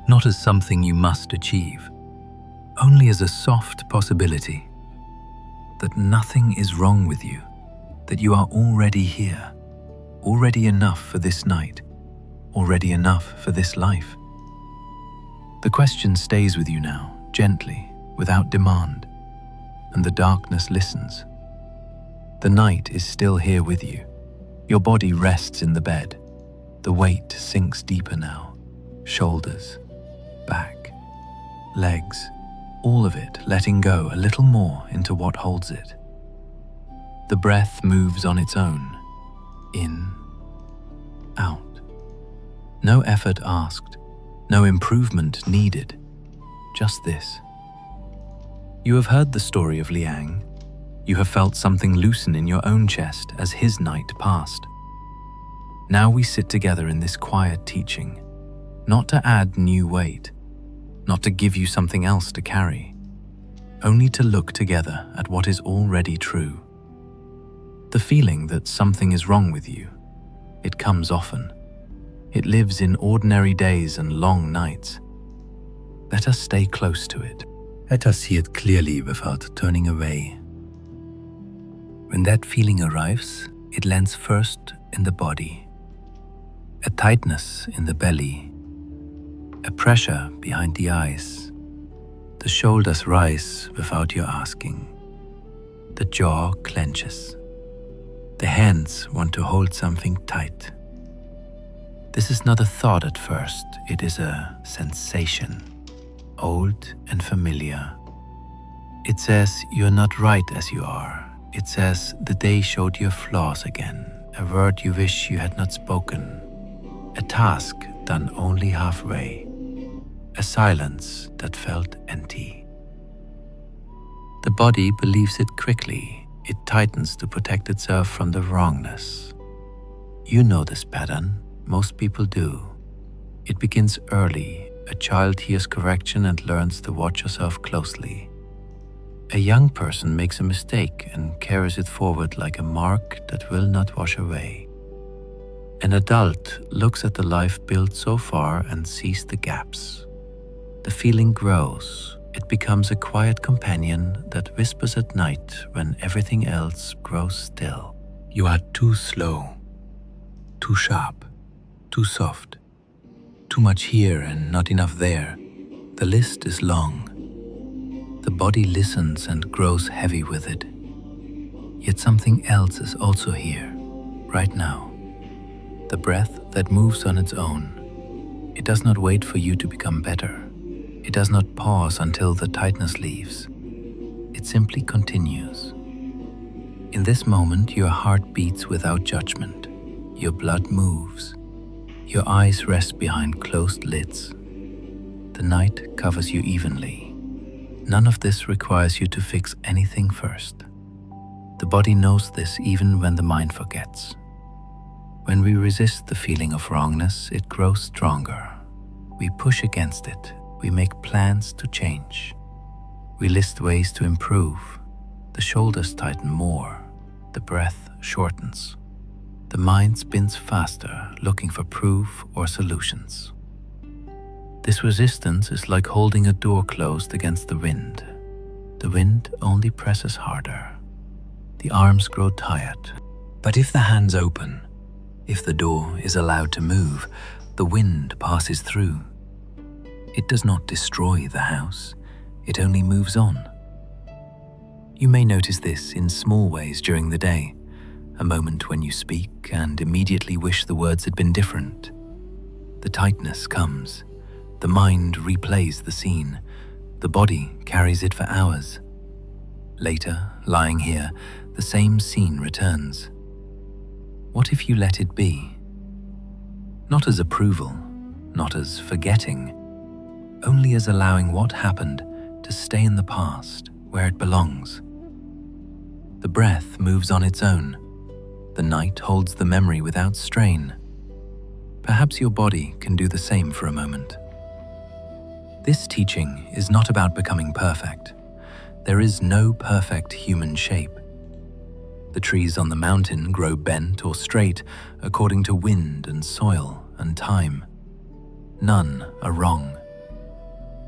not as something you must achieve, only as a soft possibility that nothing is wrong with you, that you are already here, already enough for this night, already enough for this life. The question stays with you now, gently, without demand, and the darkness listens. The night is still here with you. Your body rests in the bed. The weight sinks deeper now. Shoulders, back, legs, all of it letting go a little more into what holds it. The breath moves on its own. In, out. No effort asked, no improvement needed, just this. You have heard the story of Liang. You have felt something loosen in your own chest as his night passed. Now we sit together in this quiet teaching, not to add new weight, not to give you something else to carry, only to look together at what is already true. The feeling that something is wrong with you, it comes often. It lives in ordinary days and long nights. Let us stay close to it. Let us see it clearly without turning away. When that feeling arrives, it lands first in the body. A tightness in the belly, a pressure behind the eyes. The shoulders rise without your asking. The jaw clenches. The hands want to hold something tight. This is not a thought at first, it is a sensation, old and familiar. It says you're not right as you are. It says the day showed your flaws again, a word you wish you had not spoken, a task done only halfway, a silence that felt empty. The body believes it quickly. It tightens to protect itself from the wrongness. You know this pattern, most people do. It begins early. A child hears correction and learns to watch yourself closely. A young person makes a mistake and carries it forward like a mark that will not wash away. An adult looks at the life built so far and sees the gaps. The feeling grows. It becomes a quiet companion that whispers at night when everything else grows still. You are too slow, too sharp, too soft, too much here and not enough there. The list is long. The body listens and grows heavy with it. Yet something else is also here, right now. The breath that moves on its own. It does not wait for you to become better. It does not pause until the tightness leaves. It simply continues. In this moment, your heart beats without judgment. Your blood moves. Your eyes rest behind closed lids. The night covers you evenly. None of this requires you to fix anything first. The body knows this even when the mind forgets. When we resist the feeling of wrongness, it grows stronger. We push against it. We make plans to change. We list ways to improve. The shoulders tighten more. The breath shortens. The mind spins faster, looking for proof or solutions. This resistance is like holding a door closed against the wind. The wind only presses harder. The arms grow tired. But if the hands open, if the door is allowed to move, the wind passes through. It does not destroy the house, it only moves on. You may notice this in small ways during the day, a moment when you speak and immediately wish the words had been different. The tightness comes. The mind replays the scene. The body carries it for hours. Later, lying here, the same scene returns. What if you let it be? Not as approval, not as forgetting, only as allowing what happened to stay in the past where it belongs. The breath moves on its own. The night holds the memory without strain. Perhaps your body can do the same for a moment. This teaching is not about becoming perfect. There is no perfect human shape. The trees on the mountain grow bent or straight according to wind and soil and time. None are wrong.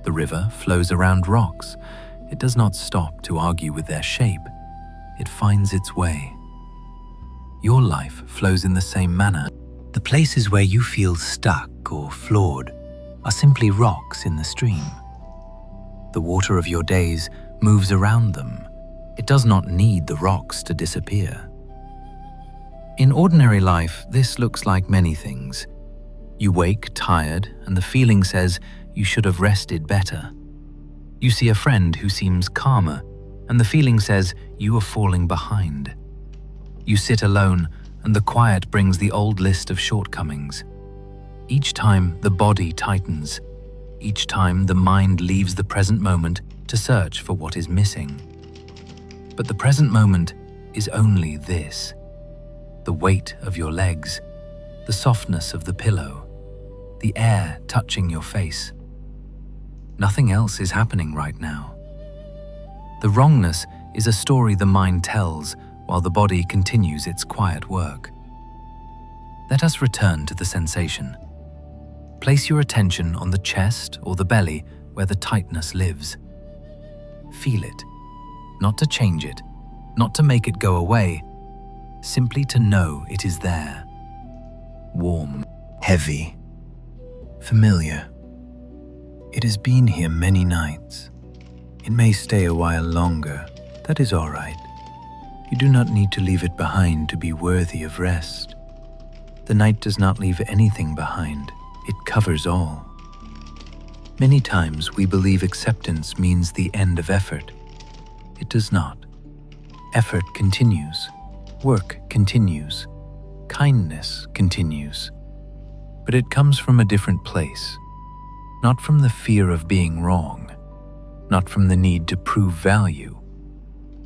The river flows around rocks. It does not stop to argue with their shape. It finds its way. Your life flows in the same manner. The places where you feel stuck or flawed are simply rocks in the stream. The water of your days moves around them. It does not need the rocks to disappear. In ordinary life, this looks like many things. You wake tired, and the feeling says you should have rested better. You see a friend who seems calmer, and the feeling says you are falling behind. You sit alone, and the quiet brings the old list of shortcomings. Each time the body tightens. Each time the mind leaves the present moment to search for what is missing. But the present moment is only this: the weight of your legs, the softness of the pillow, the air touching your face. Nothing else is happening right now. The wrongness is a story the mind tells while the body continues its quiet work. Let us return to the sensation. Place your attention on the chest or the belly where the tightness lives. Feel it, not to change it, not to make it go away, simply to know it is there. Warm, heavy, familiar. It has been here many nights. It may stay a while longer. That is all right. You do not need to leave it behind to be worthy of rest. The night does not leave anything behind. It covers all. Many times we believe acceptance means the end of effort. It does not. Effort continues. Work continues. Kindness continues. But it comes from a different place. Not from the fear of being wrong. Not from the need to prove value.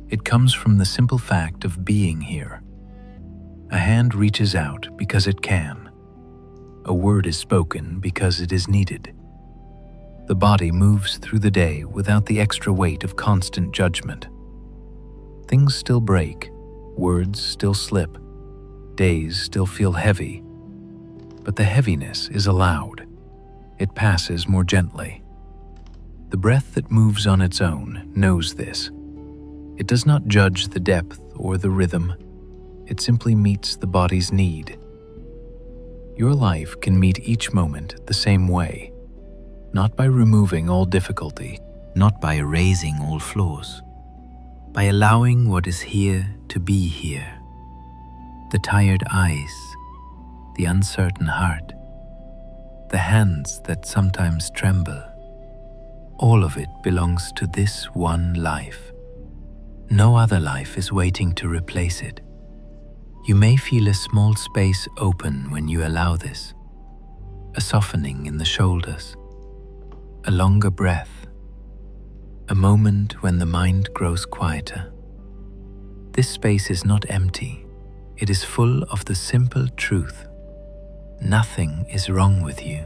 It comes from the simple fact of being here. A hand reaches out because it can. A word is spoken because it is needed. The body moves through the day without the extra weight of constant judgment. Things still break, words still slip, days still feel heavy, but the heaviness is allowed. It passes more gently. The breath that moves on its own knows this. It does not judge the depth or the rhythm. It simply meets the body's need. Your life can meet each moment the same way, not by removing all difficulty, not by erasing all flaws, by allowing what is here to be here. The tired eyes, the uncertain heart, the hands that sometimes tremble, all of it belongs to this one life. No other life is waiting to replace it. You may feel a small space open when you allow this, a softening in the shoulders, a longer breath, a moment when the mind grows quieter. This space is not empty. It is full of the simple truth. Nothing is wrong with you.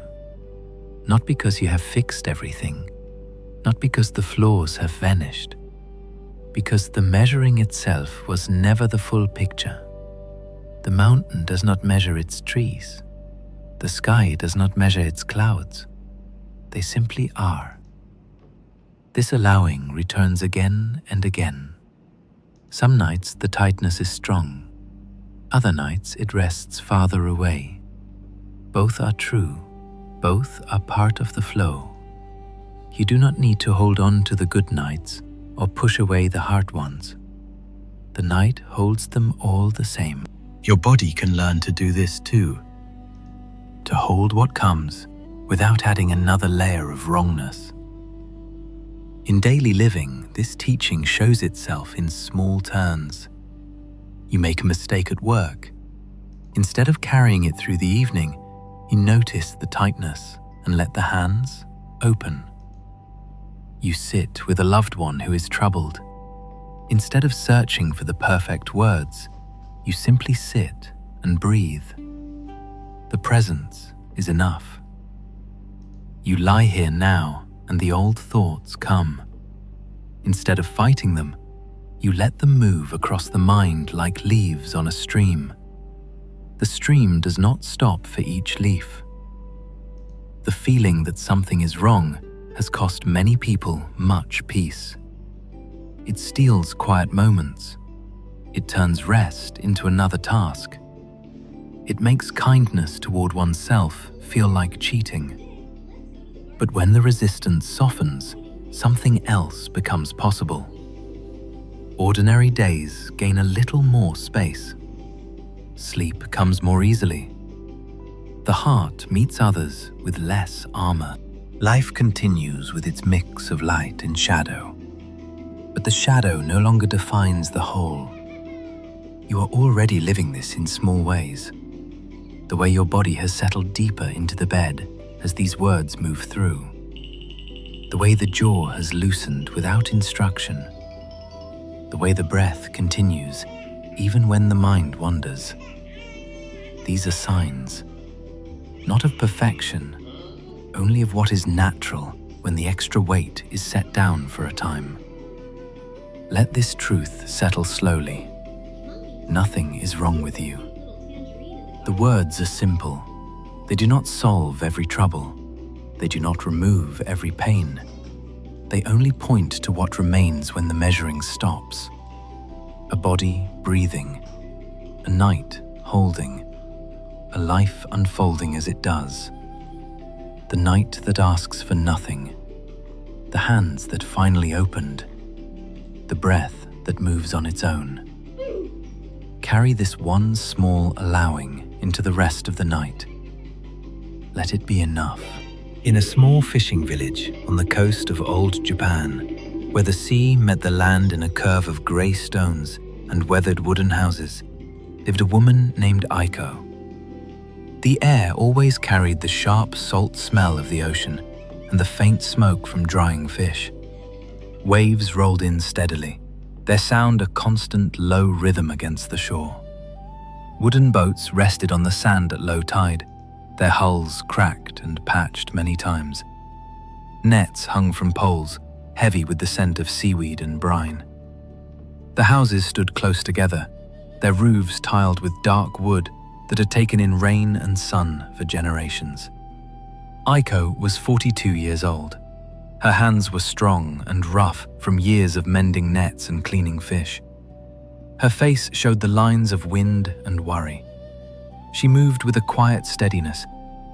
Not because you have fixed everything, not because the flaws have vanished, because the measuring itself was never the full picture. The mountain does not measure its trees. The sky does not measure its clouds. They simply are. This allowing returns again and again. Some nights the tightness is strong. Other nights it rests farther away. Both are true. Both are part of the flow. You do not need to hold on to the good nights or push away the hard ones. The night holds them all the same. Your body can learn to do this too. To hold what comes without adding another layer of wrongness. In daily living, this teaching shows itself in small turns. You make a mistake at work. Instead of carrying it through the evening, you notice the tightness and let the hands open. You sit with a loved one who is troubled. Instead of searching for the perfect words, you simply sit and breathe. The presence is enough. You lie here now and the old thoughts come. Instead of fighting them, you let them move across the mind like leaves on a stream. The stream does not stop for each leaf. The feeling that something is wrong has cost many people much peace. It steals quiet moments. It turns rest into another task. It makes kindness toward oneself feel like cheating. But when the resistance softens, something else becomes possible. Ordinary days gain a little more space. Sleep comes more easily. The heart meets others with less armor. Life continues with its mix of light and shadow. But the shadow no longer defines the whole. You are already living this in small ways. The way your body has settled deeper into the bed as these words move through. The way the jaw has loosened without instruction. The way the breath continues even when the mind wanders. These are signs, not of perfection, only of what is natural when the extra weight is set down for a time. Let this truth settle slowly. Nothing is wrong with you. The words are simple. They do not solve every trouble. They do not remove every pain. They only point to what remains when the measuring stops. A body breathing, a night holding, a life unfolding as it does. The night that asks for nothing, the hands that finally opened, the breath that moves on its own. Carry this one small allowing into the rest of the night. Let it be enough. In a small fishing village on the coast of old Japan, where the sea met the land in a curve of grey stones and weathered wooden houses, lived a woman named Aiko. The air always carried the sharp salt smell of the ocean and the faint smoke from drying fish. Waves rolled in steadily, their sound a constant low rhythm against the shore. Wooden boats rested on the sand at low tide, their hulls cracked and patched many times. Nets hung from poles, heavy with the scent of seaweed and brine. The houses stood close together, their roofs tiled with dark wood that had taken in rain and sun for generations. Aiko was 42 years old. Her hands were strong and rough from years of mending nets and cleaning fish. Her face showed the lines of wind and worry. She moved with a quiet steadiness,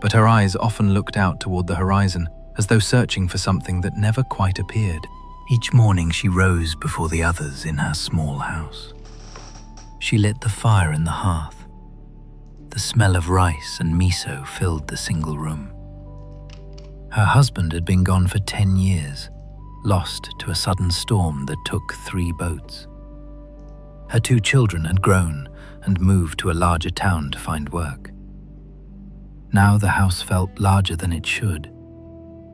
but her eyes often looked out toward the horizon as though searching for something that never quite appeared. Each morning she rose before the others in her small house. She lit the fire in the hearth. The smell of rice and miso filled the single room. Her husband had been gone for 10 years, lost to a sudden storm that took 3 boats. Her 2 children had grown and moved to a larger town to find work. Now the house felt larger than it should,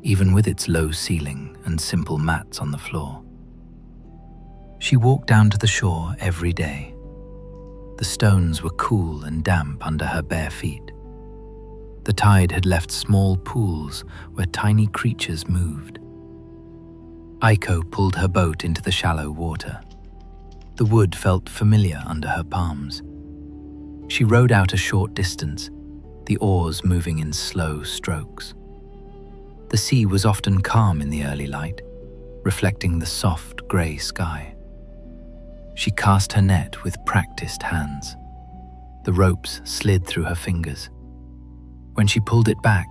even with its low ceiling and simple mats on the floor. She walked down to the shore every day. The stones were cool and damp under her bare feet. The tide had left small pools where tiny creatures moved. Aiko pulled her boat into the shallow water. The wood felt familiar under her palms. She rowed out a short distance, the oars moving in slow strokes. The sea was often calm in the early light, reflecting the soft grey sky. She cast her net with practiced hands. The ropes slid through her fingers. When she pulled it back,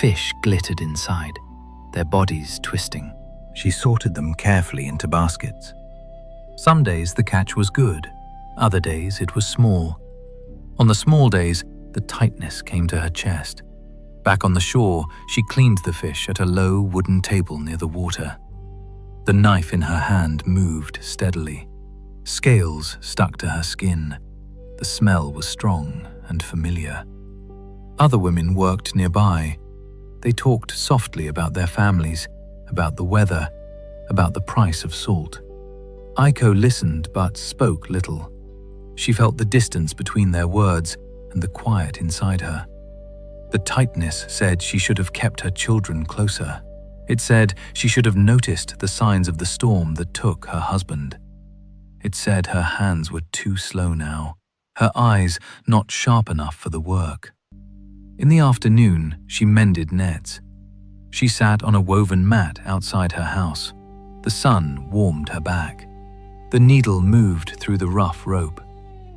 fish glittered inside, their bodies twisting. She sorted them carefully into baskets. Some days the catch was good, other days it was small. On the small days, the tightness came to her chest. Back on the shore, she cleaned the fish at a low wooden table near the water. The knife in her hand moved steadily. Scales stuck to her skin. The smell was strong and familiar. Other women worked nearby. They talked softly about their families, about the weather, about the price of salt. Aiko listened but spoke little. She felt the distance between their words and the quiet inside her. The tightness said she should have kept her children closer. It said she should have noticed the signs of the storm that took her husband. It said her hands were too slow now, her eyes not sharp enough for the work. In the afternoon, she mended nets. She sat on a woven mat outside her house. The sun warmed her back. The needle moved through the rough rope.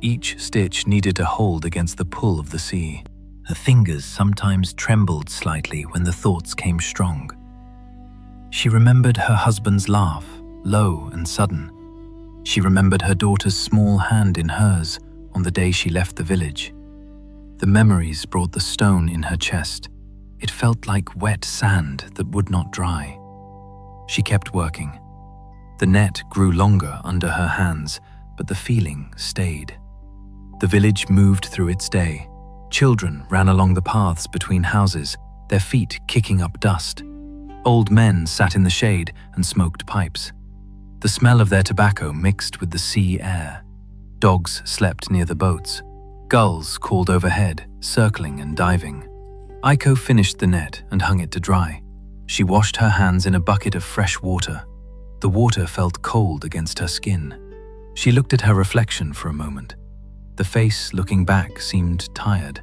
Each stitch needed to hold against the pull of the sea. Her fingers sometimes trembled slightly when the thoughts came strong. She remembered her husband's laugh, low and sudden. She remembered her daughter's small hand in hers on the day she left the village. The memories brought the stone in her chest. It felt like wet sand that would not dry. She kept working. The net grew longer under her hands, but the feeling stayed. The village moved through its day. Children ran along the paths between houses, their feet kicking up dust. Old men sat in the shade and smoked pipes. The smell of their tobacco mixed with the sea air. Dogs slept near the boats. Gulls called overhead, circling and diving. Aiko finished the net and hung it to dry. She washed her hands in a bucket of fresh water. The water felt cold against her skin. She looked at her reflection for a moment. The face looking back seemed tired,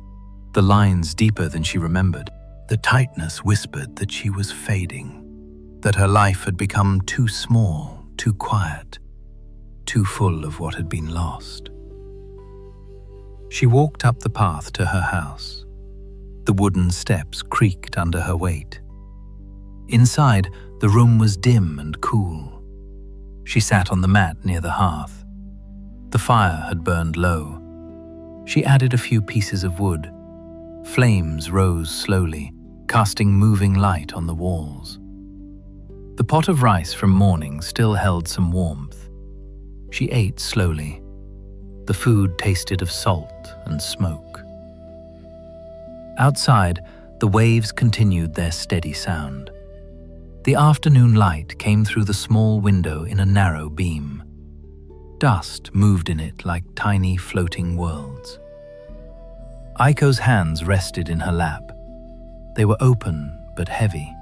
the lines deeper than she remembered. The tightness whispered that she was fading, that her life had become too small, too quiet, too full of what had been lost. She walked up the path to her house. The wooden steps creaked under her weight. Inside, the room was dim and cool. She sat on the mat near the hearth. The fire had burned low. She added a few pieces of wood. Flames rose slowly, casting moving light on the walls. The pot of rice from morning still held some warmth. She ate slowly. The food tasted of salt and smoke. Outside, the waves continued their steady sound. The afternoon light came through the small window in a narrow beam. Dust moved in it like tiny floating worlds. Aiko's hands rested in her lap. They were open but heavy.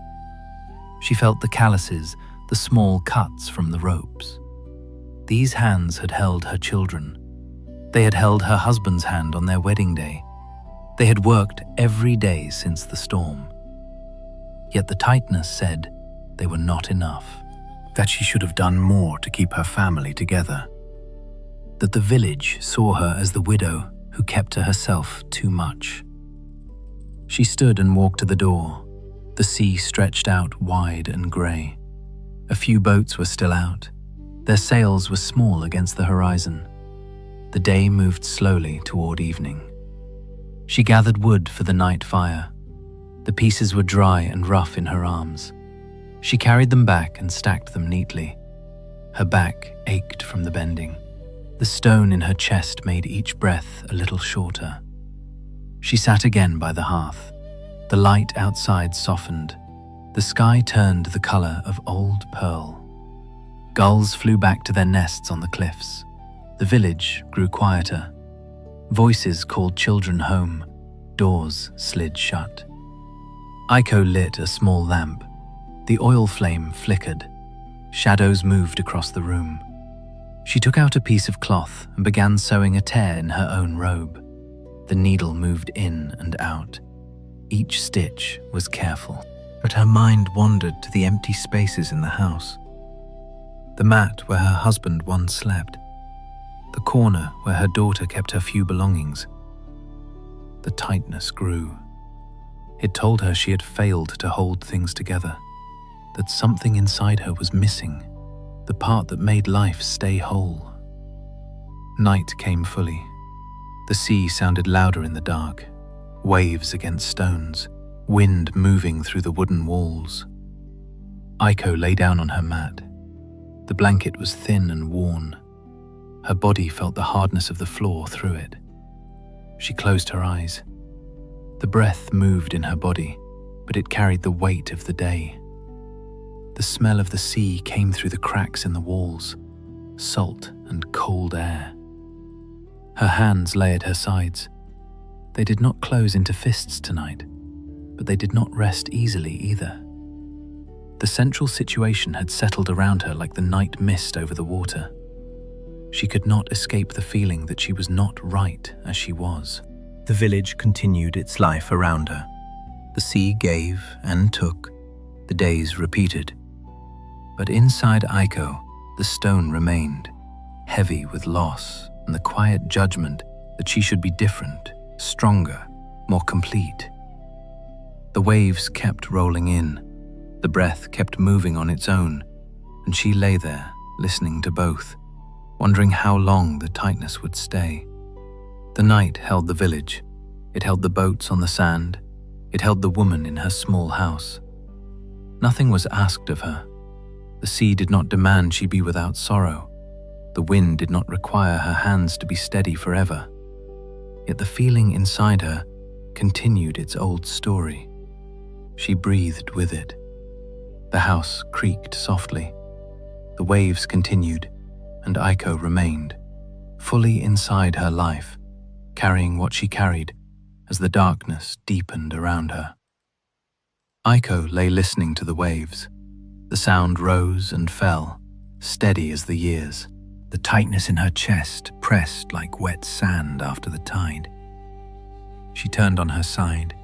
She felt the calluses, the small cuts from the ropes. These hands had held her children. They had held her husband's hand on their wedding day. They had worked every day since the storm. Yet the tightness said they were not enough, that she should have done more to keep her family together, that the village saw her as the widow who kept to herself too much. She stood and walked to the door. The sea stretched out wide and grey. A few boats were still out. Their sails were small against the horizon. The day moved slowly toward evening. She gathered wood for the night fire. The pieces were dry and rough in her arms. She carried them back and stacked them neatly. Her back ached from the bending. The stone in her chest made each breath a little shorter. She sat again by the hearth. The light outside softened. The sky turned the color of old pearl. Gulls flew back to their nests on the cliffs. The village grew quieter. Voices called children home. Doors slid shut. Aiko lit a small lamp. The oil flame flickered. Shadows moved across the room. She took out a piece of cloth and began sewing a tear in her own robe. The needle moved in and out. Each stitch was careful. But her mind wandered to the empty spaces in the house. The mat where her husband once slept. The corner where her daughter kept her few belongings. The tightness grew. It told her she had failed to hold things together, that something inside her was missing, the part that made life stay whole. Night came fully. The sea sounded louder in the dark, waves against stones, wind moving through the wooden walls. Aiko lay down on her mat. The blanket was thin and worn. Her body felt the hardness of the floor through it. She closed her eyes. The breath moved in her body, but it carried the weight of the day. The smell of the sea came through the cracks in the walls, salt and cold air. Her hands lay at her sides. They did not close into fists tonight, but they did not rest easily either. The central situation had settled around her like the night mist over the water. She could not escape the feeling that she was not right as she was. The village continued its life around her. The sea gave and took. The days repeated. But inside Aiko, the stone remained, heavy with loss and the quiet judgment that she should be different, stronger, more complete. The waves kept rolling in, the breath kept moving on its own, and she lay there, listening to both, wondering how long the tightness would stay. The night held the village. It held the boats on the sand. It held the woman in her small house. Nothing was asked of her. The sea did not demand she be without sorrow. The wind did not require her hands to be steady forever. Yet the feeling inside her continued its old story. She breathed with it. The house creaked softly. The waves continued, and Aiko remained, fully inside her life, carrying what she carried as the darkness deepened around her. Aiko lay listening to the waves. The sound rose and fell, steady as the years. The tightness in her chest pressed like wet sand after the tide. She turned on her side.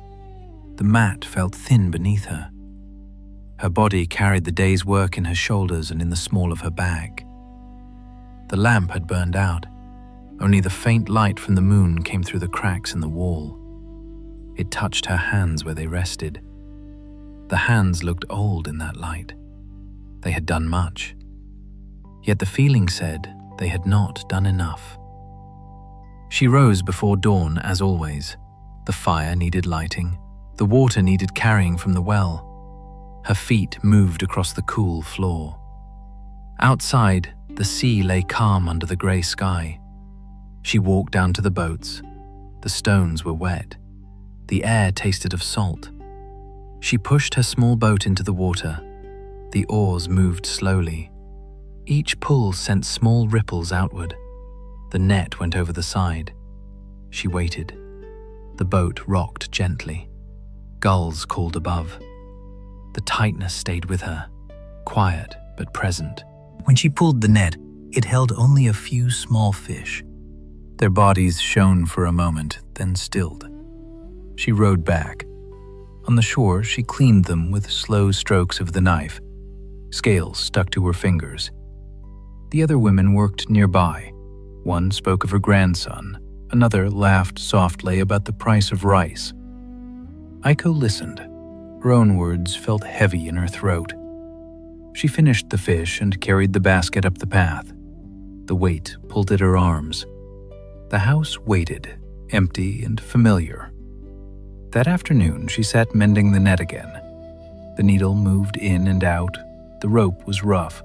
The mat felt thin beneath her. Her body carried the day's work in her shoulders and in the small of her bag. The lamp had burned out. Only the faint light from the moon came through the cracks in the wall. It touched her hands where they rested. The hands looked old in that light. They had done much. Yet the feeling said they had not done enough. She rose before dawn, as always. The fire needed lighting. The water needed carrying from the well. Her feet moved across the cool floor. Outside, the sea lay calm under the grey sky. She walked down to the boats. The stones were wet. The air tasted of salt. She pushed her small boat into the water. The oars moved slowly. Each pull sent small ripples outward. The net went over the side. She waited. The boat rocked gently. Gulls called above. The tightness stayed with her, quiet but present. When she pulled the net, it held only a few small fish. Their bodies shone for a moment, then stilled. She rowed back. On the shore, she cleaned them with slow strokes of the knife. Scales stuck to her fingers. The other women worked nearby. One spoke of her grandson. Another laughed softly about the price of rice. Aiko listened. Her own words felt heavy in her throat. She finished the fish and carried the basket up the path. The weight pulled at her arms. The house waited, empty and familiar. That afternoon, she sat mending the net again. The needle moved in and out. The rope was rough.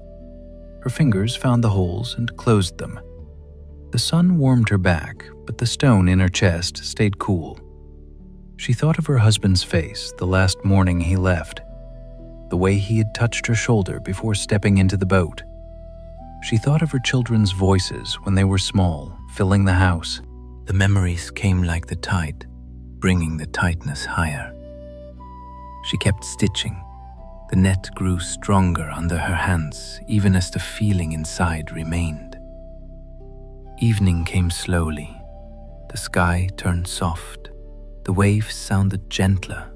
Her fingers found the holes and closed them. The sun warmed her back, but the stone in her chest stayed cool. She thought of her husband's face the last morning he left, the way he had touched her shoulder before stepping into the boat. She thought of her children's voices when they were small, filling the house. The memories came like the tide, bringing the tightness higher. She kept stitching. The net grew stronger under her hands, even as the feeling inside remained. Evening came slowly. The sky turned soft. The waves sounded gentler.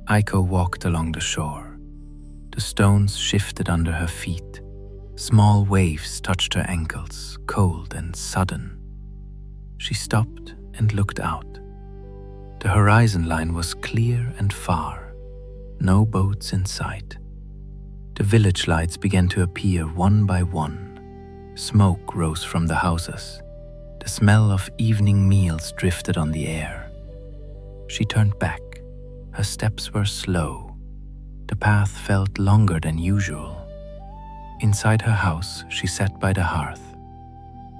Aiko walked along the shore. The stones shifted under her feet. Small waves touched her ankles, cold and sudden. She stopped and looked out. The horizon line was clear and far. No boats in sight. The village lights began to appear one by one. Smoke rose from the houses. The smell of evening meals drifted on the air. She turned back. Her steps were slow. The path felt longer than usual. Inside her house, she sat by the hearth.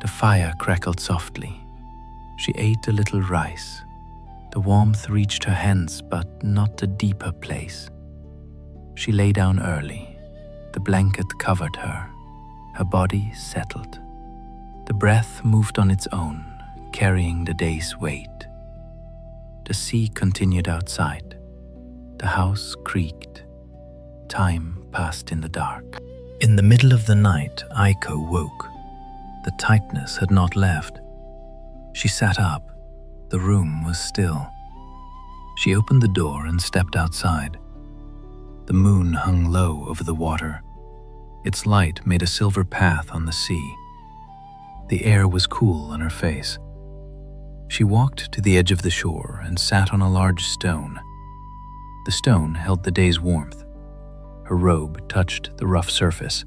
The fire crackled softly. She ate a little rice. The warmth reached her hands, but not the deeper place. She lay down early. The blanket covered her. Her body settled. The breath moved on its own, carrying the day's weight. The sea continued outside. The house creaked. Time passed in the dark. In the middle of the night, Aiko woke. The tightness had not left. She sat up. The room was still. She opened the door and stepped outside. The moon hung low over the water. Its light made a silver path on the sea. The air was cool on her face. She walked to the edge of the shore and sat on a large stone. The stone held the day's warmth. Her robe touched the rough surface.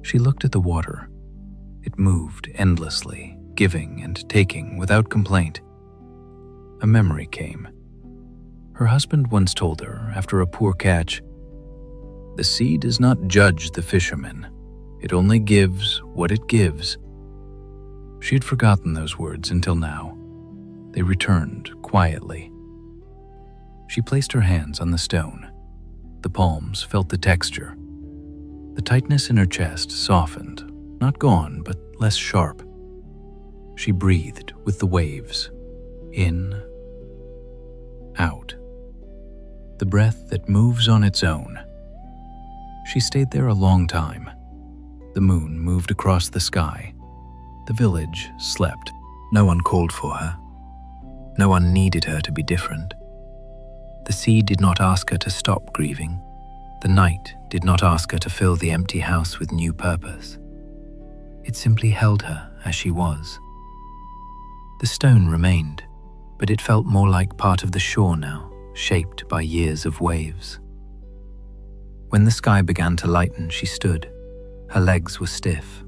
She looked at the water. It moved endlessly, giving and taking without complaint. A memory came. Her husband once told her, after a poor catch, "The sea does not judge the fisherman. It only gives what it gives." She had forgotten those words until now. They returned quietly. She placed her hands on the stone. The palms felt the texture. The tightness in her chest softened, not gone, but less sharp. She breathed with the waves, in, out. The breath that moves on its own. She stayed there a long time. The moon moved across the sky. The village slept. No one called for her. No one needed her to be different. The sea did not ask her to stop grieving. The night did not ask her to fill the empty house with new purpose. It simply held her as she was. The stone remained, but it felt more like part of the shore now, shaped by years of waves. When the sky began to lighten, she stood. Her legs were stiff.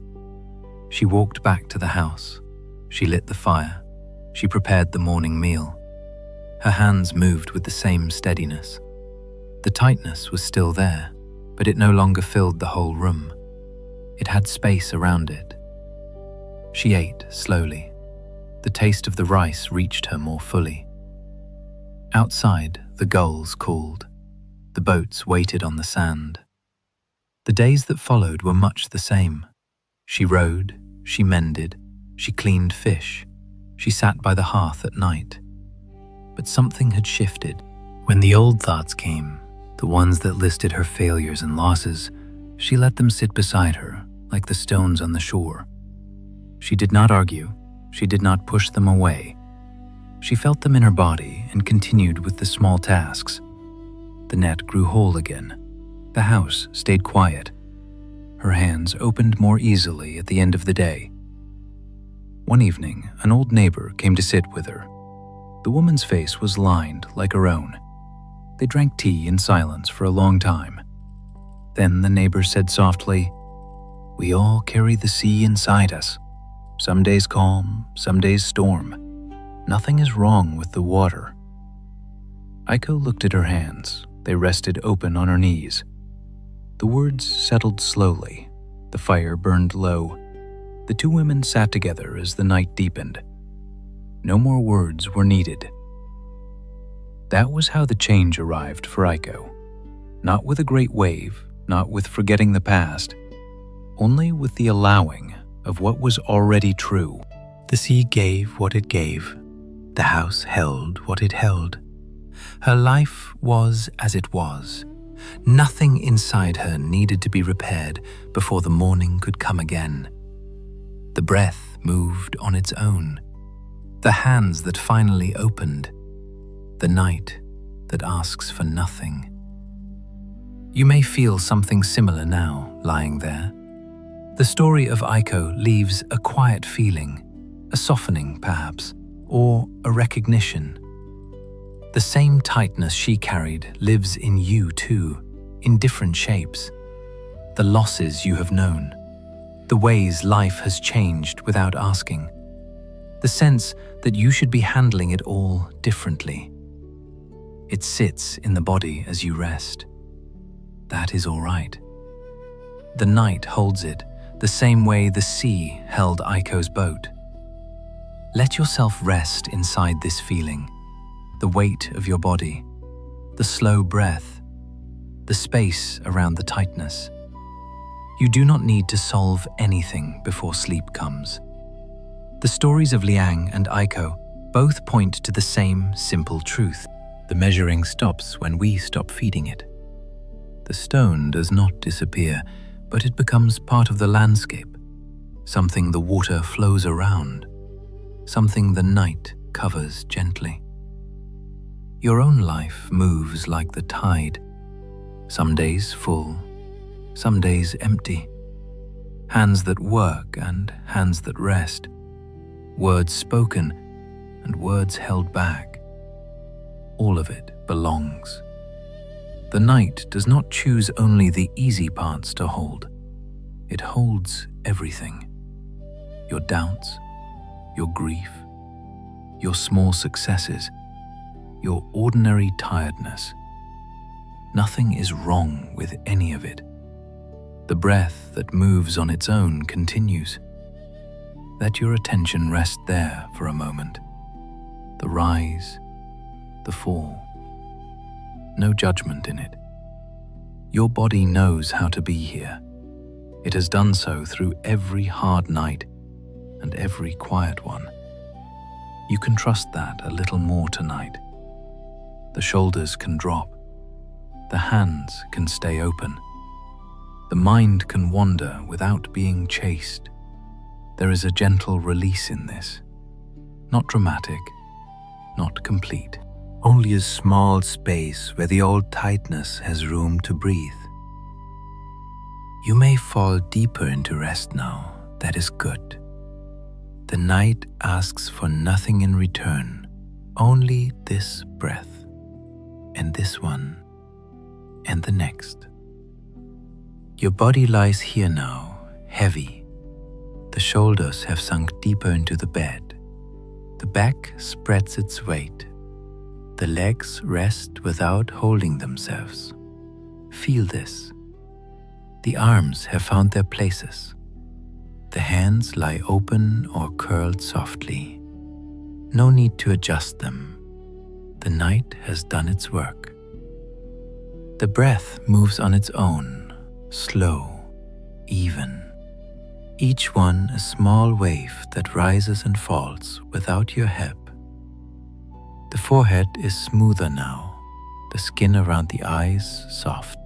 She walked back to the house. She lit the fire. She prepared the morning meal. Her hands moved with the same steadiness. The tightness was still there, but it no longer filled the whole room. It had space around it. She ate slowly. The taste of the rice reached her more fully. Outside, the gulls called. The boats waited on the sand. The days that followed were much the same. She rowed, she mended, she cleaned fish, she sat by the hearth at night. But something had shifted. When the old thoughts came, the ones that listed her failures and losses, she let them sit beside her, like the stones on the shore. She did not argue. She did not push them away. She felt them in her body and continued with the small tasks. The net grew whole again. The house stayed quiet. Her hands opened more easily at the end of the day. One evening, an old neighbor came to sit with her. The woman's face was lined like her own. They drank tea in silence for a long time. Then the neighbor said softly, "We all carry the sea inside us. Some days calm, some days storm. Nothing is wrong with the water." Aiko looked at her hands. They rested open on her knees. The words settled slowly. The fire burned low. The two women sat together as the night deepened. No more words were needed. That was how the change arrived for Aiko. Not with a great wave, not with forgetting the past, only with the allowing of what was already true. The sea gave what it gave. The house held what it held. Her life was as it was. Nothing inside her needed to be repaired before the morning could come again. The breath moved on its own. The hands that finally opened. The night that asks for nothing. You may feel something similar now, lying there. The story of Aiko leaves a quiet feeling, a softening perhaps, or a recognition. The same tightness she carried lives in you too, in different shapes. The losses you have known, the ways life has changed without asking, the sense that you should be handling it all differently. It sits in the body as you rest. That is all right. The night holds it the same way the sea held Aiko's boat. Let yourself rest inside this feeling, the weight of your body, the slow breath, the space around the tightness. You do not need to solve anything before sleep comes. The stories of Liang and Aiko both point to the same simple truth. The measuring stops when we stop feeding it. The stone does not disappear, but it becomes part of the landscape, something the water flows around, something the night covers gently. Your own life moves like the tide, some days full, some days empty. Hands that work and hands that rest. Words spoken and words held back. All of it belongs. The night does not choose only the easy parts to hold. It holds everything. Your doubts, your grief, your small successes, your ordinary tiredness. Nothing is wrong with any of it. The breath that moves on its own continues. Let your attention rest there for a moment. The rise, the fall. No judgment in it. Your body knows how to be here. It has done so through every hard night and every quiet one. You can trust that a little more tonight. The shoulders can drop. The hands can stay open. The mind can wander without being chased. There is a gentle release in this. Not dramatic, not complete. Only a small space where the old tightness has room to breathe. You may fall deeper into rest now. That is good. The night asks for nothing in return, only this breath, and this one, and the next. Your body lies here now, heavy. The shoulders have sunk deeper into the bed. The back spreads its weight. The legs rest without holding themselves. Feel this. The arms have found their places. The hands lie open or curled softly. No need to adjust them. The night has done its work. The breath moves on its own, slow, even. Each one a small wave that rises and falls without your help. The forehead is smoother now, the skin around the eyes soft.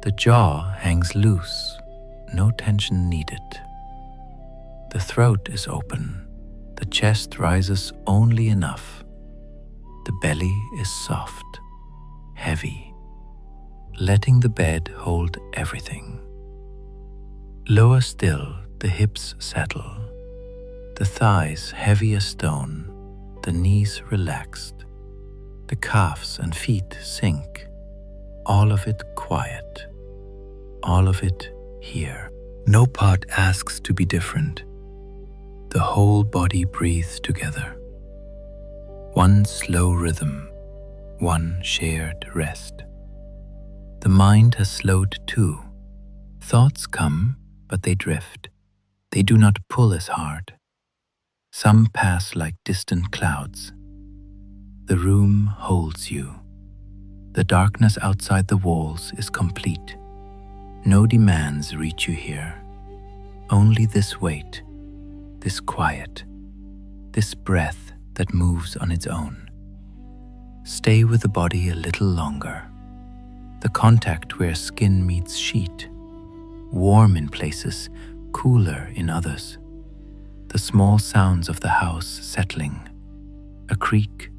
The jaw hangs loose, no tension needed. The throat is open, the chest rises only enough. The belly is soft, heavy, letting the bed hold everything. Lower still, the hips settle, the thighs heavy as stone, the knees relaxed, the calves and feet sink, all of it quiet, all of it here. No part asks to be different. The whole body breathes together. One slow rhythm, one shared rest. The mind has slowed too. Thoughts come, but they drift. They do not pull as hard. Some pass like distant clouds. The room holds you. The darkness outside the walls is complete. No demands reach you here. Only this weight, this quiet, this breath that moves on its own. Stay with the body a little longer. The contact where skin meets sheet, warm in places, cooler in others. The small sounds of the house settling, a creak,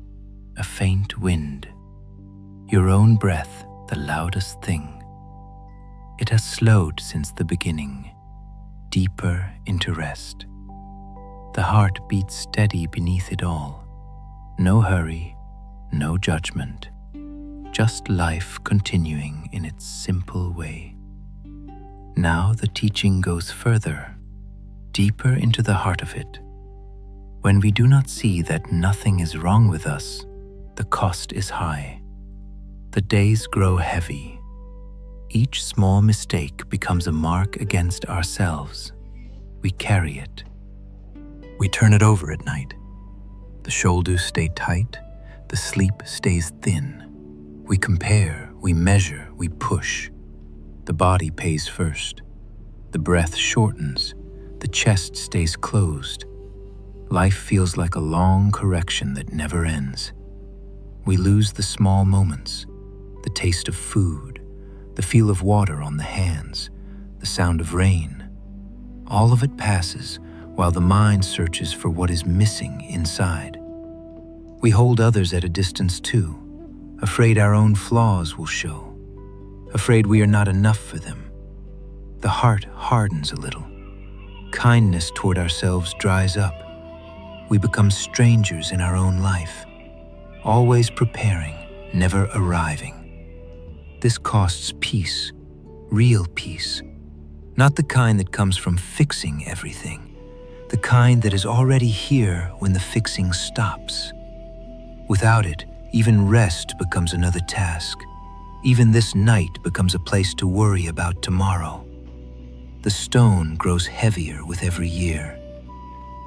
a faint wind. Your own breath, the loudest thing. It has slowed since the beginning, deeper into rest. The heart beats steady beneath it all. No hurry, no judgment. Just life continuing in its simple way. Now the teaching goes further, deeper into the heart of it. When we do not see that nothing is wrong with us, the cost is high. The days grow heavy. Each small mistake becomes a mark against ourselves. We carry it. We turn it over at night. The shoulders stay tight, the sleep stays thin. We compare, we measure, we push. The body pays first. The breath shortens, the chest stays closed. Life feels like a long correction that never ends. We lose the small moments, the taste of food, the feel of water on the hands, the sound of rain. All of it passes while the mind searches for what is missing inside. We hold others at a distance too, afraid our own flaws will show, afraid we are not enough for them. The heart hardens a little. Kindness toward ourselves dries up. We become strangers in our own life, always preparing, never arriving. This costs peace, real peace, not the kind that comes from fixing everything, the kind that is already here when the fixing stops. Without it, even rest becomes another task. Even this night becomes a place to worry about tomorrow. The stone grows heavier with every year.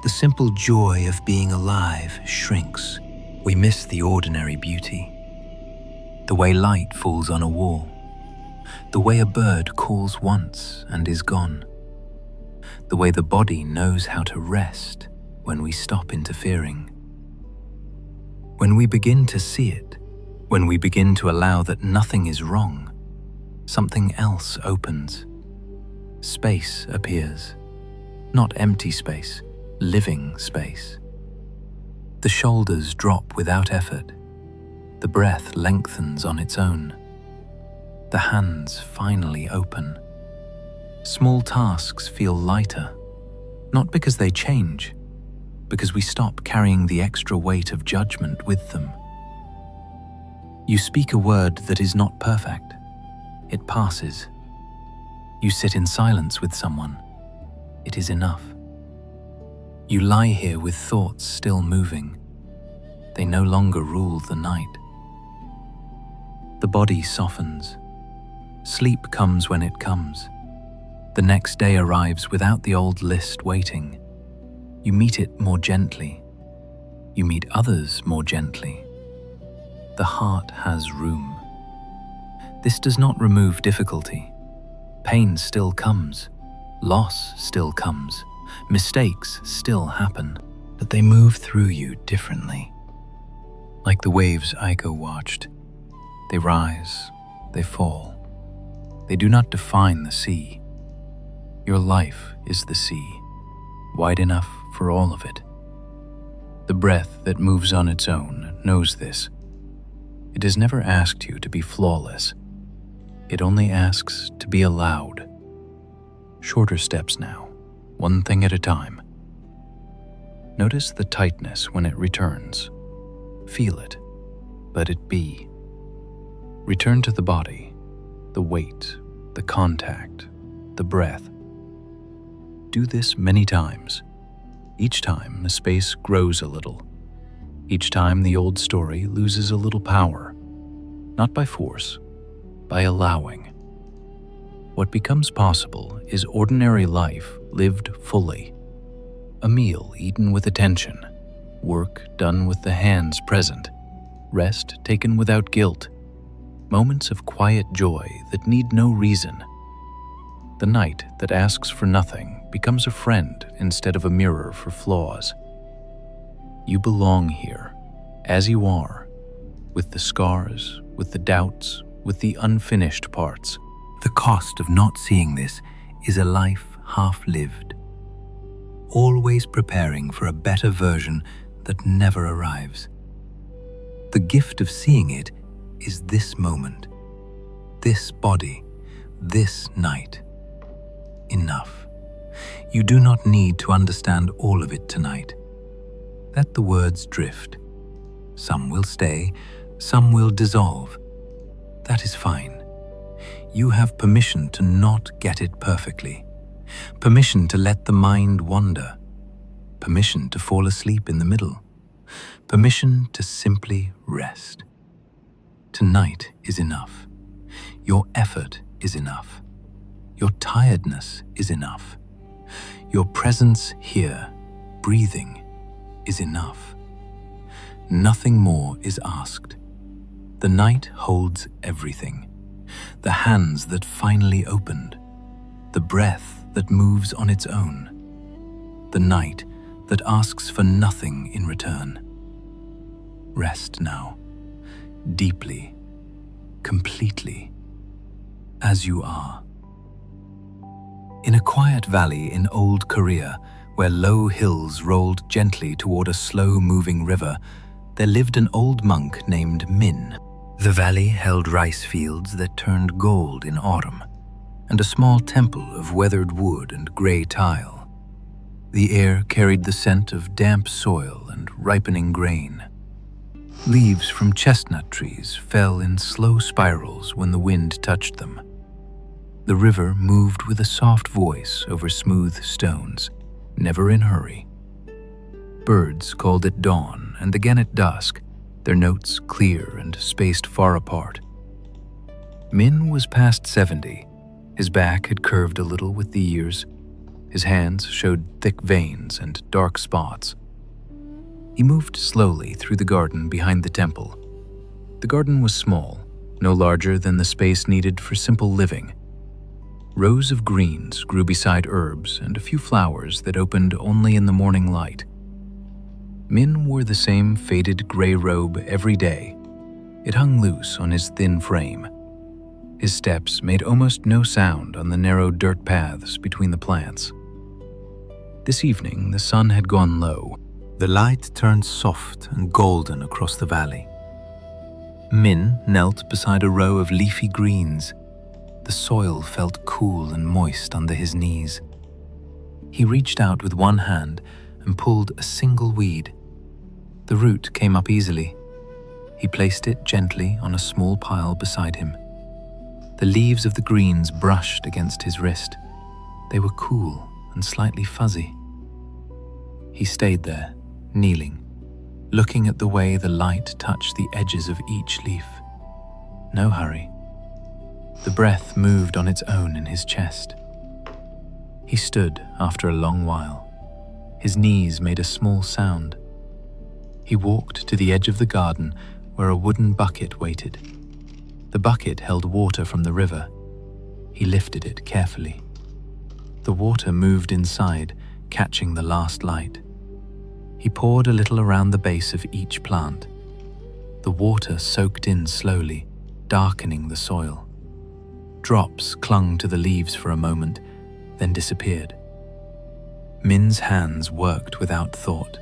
The simple joy of being alive shrinks. We miss the ordinary beauty. The way light falls on a wall. The way a bird calls once and is gone. The way the body knows how to rest when we stop interfering. When we begin to see it, when we begin to allow that nothing is wrong, something else opens. Space appears. Not empty space, living space. The shoulders drop without effort. The breath lengthens on its own. The hands finally open. Small tasks feel lighter, not because they change, because we stop carrying the extra weight of judgment with them. You speak a word that is not perfect. It passes. You sit in silence with someone. It is enough. You lie here with thoughts still moving. They no longer rule the night. The body softens. Sleep comes when it comes. The next day arrives without the old list waiting. You meet it more gently. You meet others more gently. The heart has room. This does not remove difficulty. Pain still comes. Loss still comes. Mistakes still happen. But they move through you differently. Like the waves Aiko watched. They rise, they fall. They do not define the sea. Your life is the sea, wide enough for all of it. The breath that moves on its own knows this. It has never asked you to be flawless. It only asks to be allowed. Shorter steps now, one thing at a time. Notice the tightness when it returns. Feel it. Let it be. Return to the body, the weight, the contact, the breath. Do this many times. Each time the space grows a little. Each time the old story loses a little power. Not by force, by allowing. What becomes possible is ordinary life lived fully. A meal eaten with attention. Work done with the hands present. Rest taken without guilt. Moments of quiet joy that need no reason. The night that asks for nothing becomes a friend instead of a mirror for flaws. You belong here, as you are, with the scars, with the doubts, with the unfinished parts. The cost of not seeing this is a life half-lived, always preparing for a better version that never arrives. The gift of seeing it is this moment, this body, this night. Enough. You do not need to understand all of it tonight. Let the words drift. Some will stay, some will dissolve. That is fine. You have permission to not get it perfectly. Permission to let the mind wander. Permission to fall asleep in the middle. Permission to simply rest. Tonight is enough. Your effort is enough. Your tiredness is enough. Your presence here, breathing, is enough. Nothing more is asked. The night holds everything. The hands that finally opened. The breath that moves on its own. The night that asks for nothing in return. Rest now, deeply, completely, as you are. In a quiet valley in old Korea, where low hills rolled gently toward a slow-moving river, there lived an old monk named Min. The valley held rice fields that turned gold in autumn. and a small temple of weathered wood and gray tile. The air carried the scent of damp soil and ripening grain. Leaves from chestnut trees fell in slow spirals when the wind touched them. The river moved with a soft voice over smooth stones, never in hurry. Birds called at dawn and again at dusk, their notes clear and spaced far apart. Min was past 70. His back had curved a little with the years. His hands showed thick veins and dark spots. He moved slowly through the garden behind the temple. The garden was small, no larger than the space needed for simple living. Rows of greens grew beside herbs and a few flowers that opened only in the morning light. Min wore the same faded gray robe every day. It hung loose on his thin frame. His steps made almost no sound on the narrow dirt paths between the plants. This evening, the sun had gone low. The light turned soft and golden across the valley. Min knelt beside a row of leafy greens. The soil felt cool and moist under his knees. He reached out with one hand and pulled a single weed. The root came up easily. He placed it gently on a small pile beside him. The leaves of the greens brushed against his wrist. They were cool and slightly fuzzy. He stayed there, kneeling, looking at the way the light touched the edges of each leaf. No hurry. The breath moved on its own in his chest. He stood after a long while. His knees made a small sound. He walked to the edge of the garden where a wooden bucket waited. The bucket held water from the river. He lifted it carefully. The water moved inside, catching the last light. He poured a little around the base of each plant. The water soaked in slowly, darkening the soil. Drops clung to the leaves for a moment, then disappeared. Min's hands worked without thought.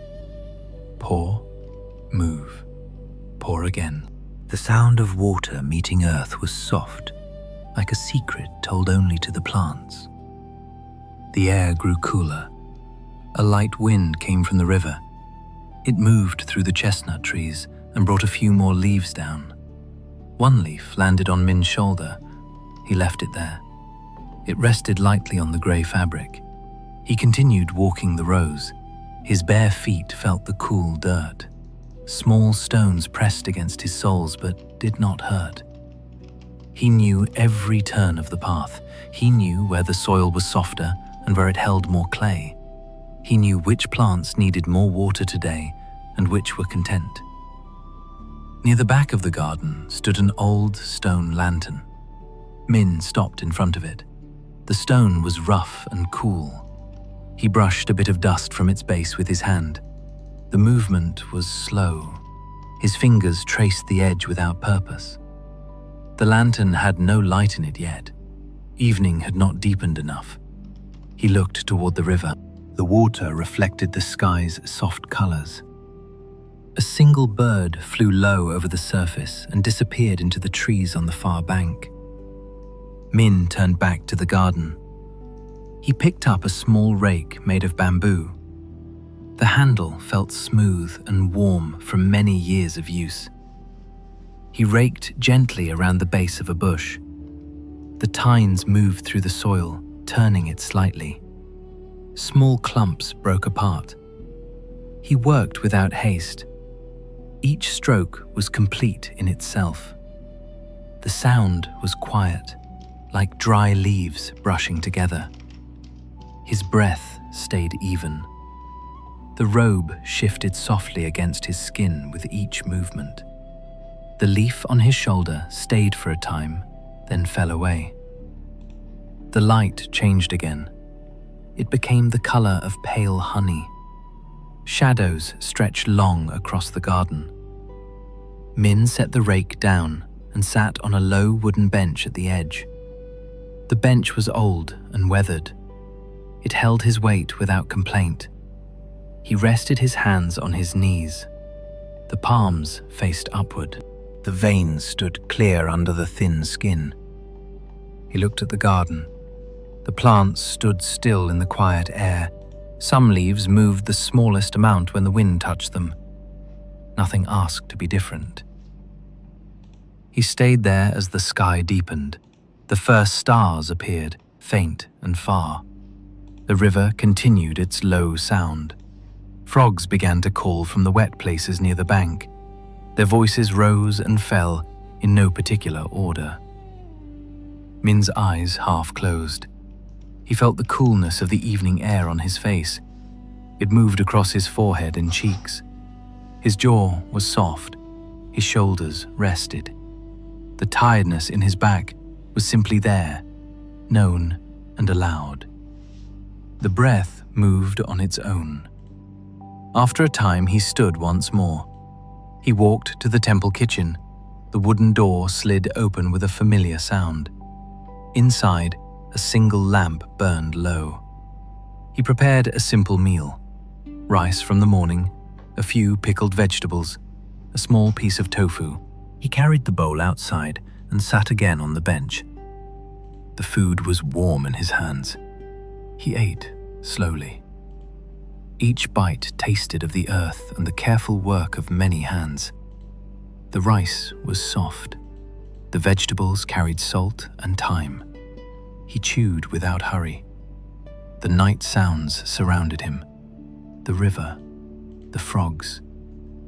Pour, move, pour again. The sound of water meeting earth was soft, like a secret told only to the plants. The air grew cooler. A light wind came from the river. It moved through the chestnut trees and brought a few more leaves down. One leaf landed on Min's shoulder. He left it there. It rested lightly on the grey fabric. He continued walking the rows. His bare feet felt the cool dirt. Small stones pressed against his soles but did not hurt. He knew every turn of the path. He knew where the soil was softer and where it held more clay. He knew which plants needed more water today and which were content. Near the back of the garden stood an old stone lantern. Min stopped in front of it. The stone was rough and cool. He brushed a bit of dust from its base with his hand. The movement was slow. His fingers traced the edge without purpose. The lantern had no light in it yet. Evening had not deepened enough. He looked toward the river. The water reflected the sky's soft colors. A single bird flew low over the surface and disappeared into the trees on the far bank. Min turned back to the garden. He picked up a small rake made of bamboo. The handle felt smooth and warm from many years of use. He raked gently around the base of a bush. The tines moved through the soil, turning it slightly. Small clumps broke apart. He worked without haste. Each stroke was complete in itself. The sound was quiet, like dry leaves brushing together. His breath stayed even. The robe shifted softly against his skin with each movement. The leaf on his shoulder stayed for a time, then fell away. The light changed again. It became the color of pale honey. Shadows stretched long across the garden. Min set the rake down and sat on a low wooden bench at the edge. The bench was old and weathered. It held his weight without complaint. He rested his hands on his knees. The palms faced upward. The veins stood clear under the thin skin. He looked at the garden. The plants stood still in the quiet air. Some leaves moved the smallest amount when the wind touched them. Nothing asked to be different. He stayed there as the sky deepened. The first stars appeared, faint and far. The river continued its low sound. Frogs began to call from the wet places near the bank. Their voices rose and fell in no particular order. Min's eyes half closed. He felt the coolness of the evening air on his face. It moved across his forehead and cheeks. His jaw was soft. His shoulders rested. The tiredness in his back was simply there, known and allowed. The breath moved on its own. After a time, he stood once more. He walked to the temple kitchen. The wooden door slid open with a familiar sound. Inside, a single lamp burned low. He prepared a simple meal: rice from the morning, a few pickled vegetables, a small piece of tofu. He carried the bowl outside and sat again on the bench. The food was warm in his hands. He ate slowly. Each bite tasted of the earth and the careful work of many hands. The rice was soft. The vegetables carried salt and thyme. He chewed without hurry. The night sounds surrounded him: the river, the frogs,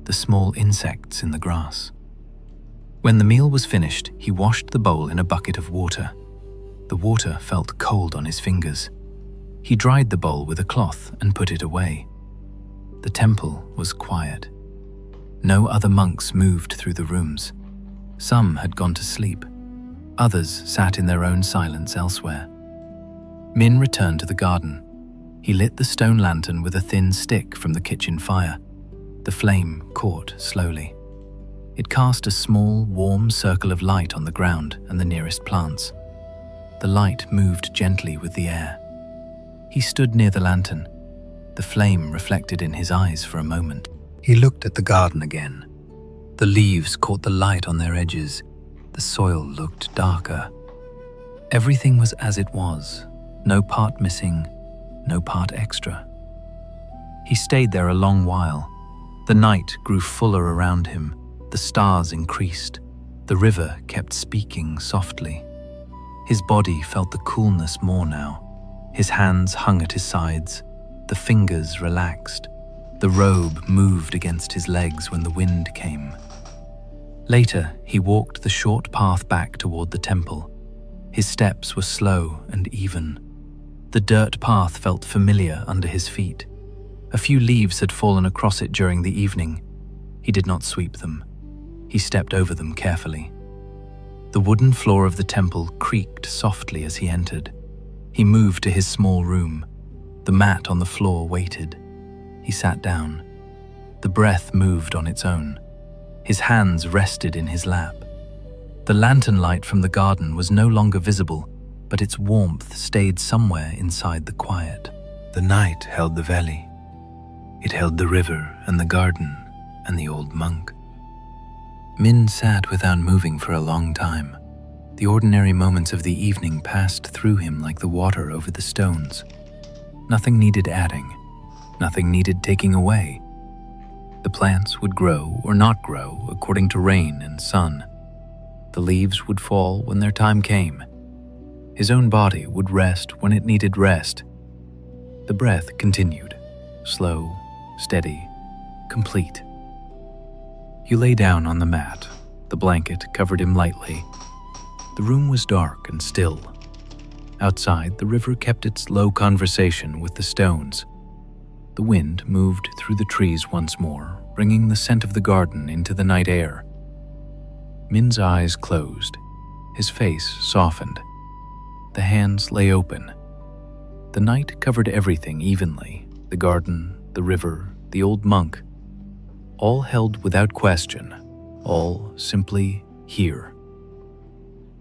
the small insects in the grass. When the meal was finished, he washed the bowl in a bucket of water. The water felt cold on his fingers. He dried the bowl with a cloth and put it away. The temple was quiet. No other monks moved through the rooms. Some had gone to sleep. Others sat in their own silence elsewhere. Min returned to the garden. He lit the stone lantern with a thin stick from the kitchen fire. The flame caught slowly. It cast a small, warm circle of light on the ground and the nearest plants. The light moved gently with the air. He stood near the lantern. The flame reflected in his eyes for a moment. He looked at the garden again. The leaves caught the light on their edges. The soil looked darker. Everything was as it was, no part missing, no part extra. He stayed there a long while. The night grew fuller around him. The stars increased. The river kept speaking softly. His body felt the coolness more now. His hands hung at his sides. The fingers relaxed. The robe moved against his legs when the wind came. Later, he walked the short path back toward the temple. His steps were slow and even. The dirt path felt familiar under his feet. A few leaves had fallen across it during the evening. He did not sweep them. He stepped over them carefully. The wooden floor of the temple creaked softly as he entered. He moved to his small room. The mat on the floor waited. He sat down. The breath moved on its own. His hands rested in his lap. The lantern light from the garden was no longer visible, but its warmth stayed somewhere inside the quiet. The night held the valley. It held the river and the garden and the old monk. Min sat without moving for a long time. The ordinary moments of the evening passed through him like the water over the stones. Nothing needed adding. Nothing needed taking away. The plants would grow or not grow according to rain and sun. The leaves would fall when their time came. His own body would rest when it needed rest. The breath continued, slow, steady, complete. He lay down on the mat. The blanket covered him lightly. The room was dark and still. Outside, the river kept its low conversation with the stones. The wind moved through the trees once more, bringing the scent of the garden into the night air. Min's eyes closed. His face softened. The hands lay open. The night covered everything evenly: the garden, the river, the old monk. All held without question, all simply here.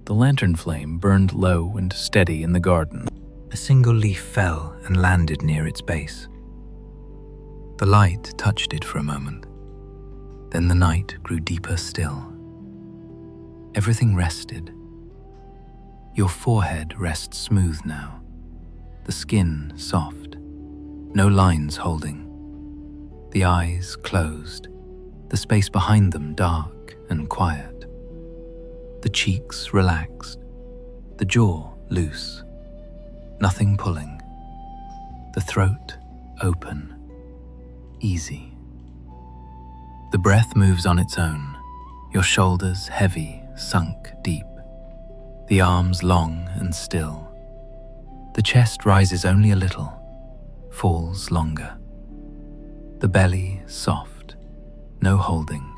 The lantern flame burned low and steady in the garden. A single leaf fell and landed near its base. The light touched it for a moment. Then the night grew deeper still. Everything rested. Your forehead rests smooth now. the skin soft, no lines holding. The eyes closed, the space behind them dark and quiet. The cheeks relaxed, the jaw loose, nothing pulling. The throat open, easy. The breath moves on its own, your shoulders heavy, sunk deep. The arms long and still. The chest rises only a little, falls longer. The belly soft, no holding.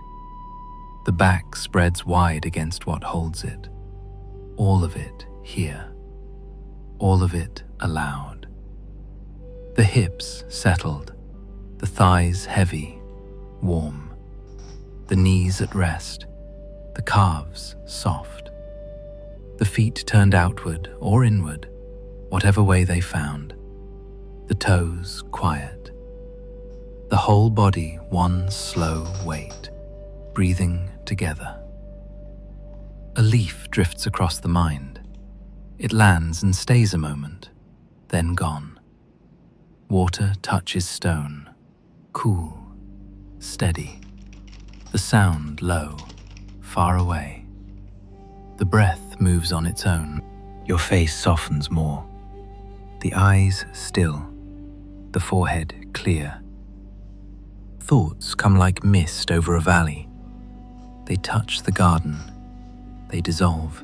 The back spreads wide against what holds it. All of it here, all of it allowed. The hips settled, the thighs heavy, warm. The knees at rest, the calves soft. The feet turned outward or inward, whatever way they found. The toes quiet. The whole body one slow weight, breathing together. A leaf drifts across the mind. It lands and stays a moment, then gone. Water touches stone, cool, steady. The sound low, far away. The breath moves on its own. Your face softens more. The eyes still, the forehead clear. Thoughts come like mist over a valley. They touch the garden. They dissolve.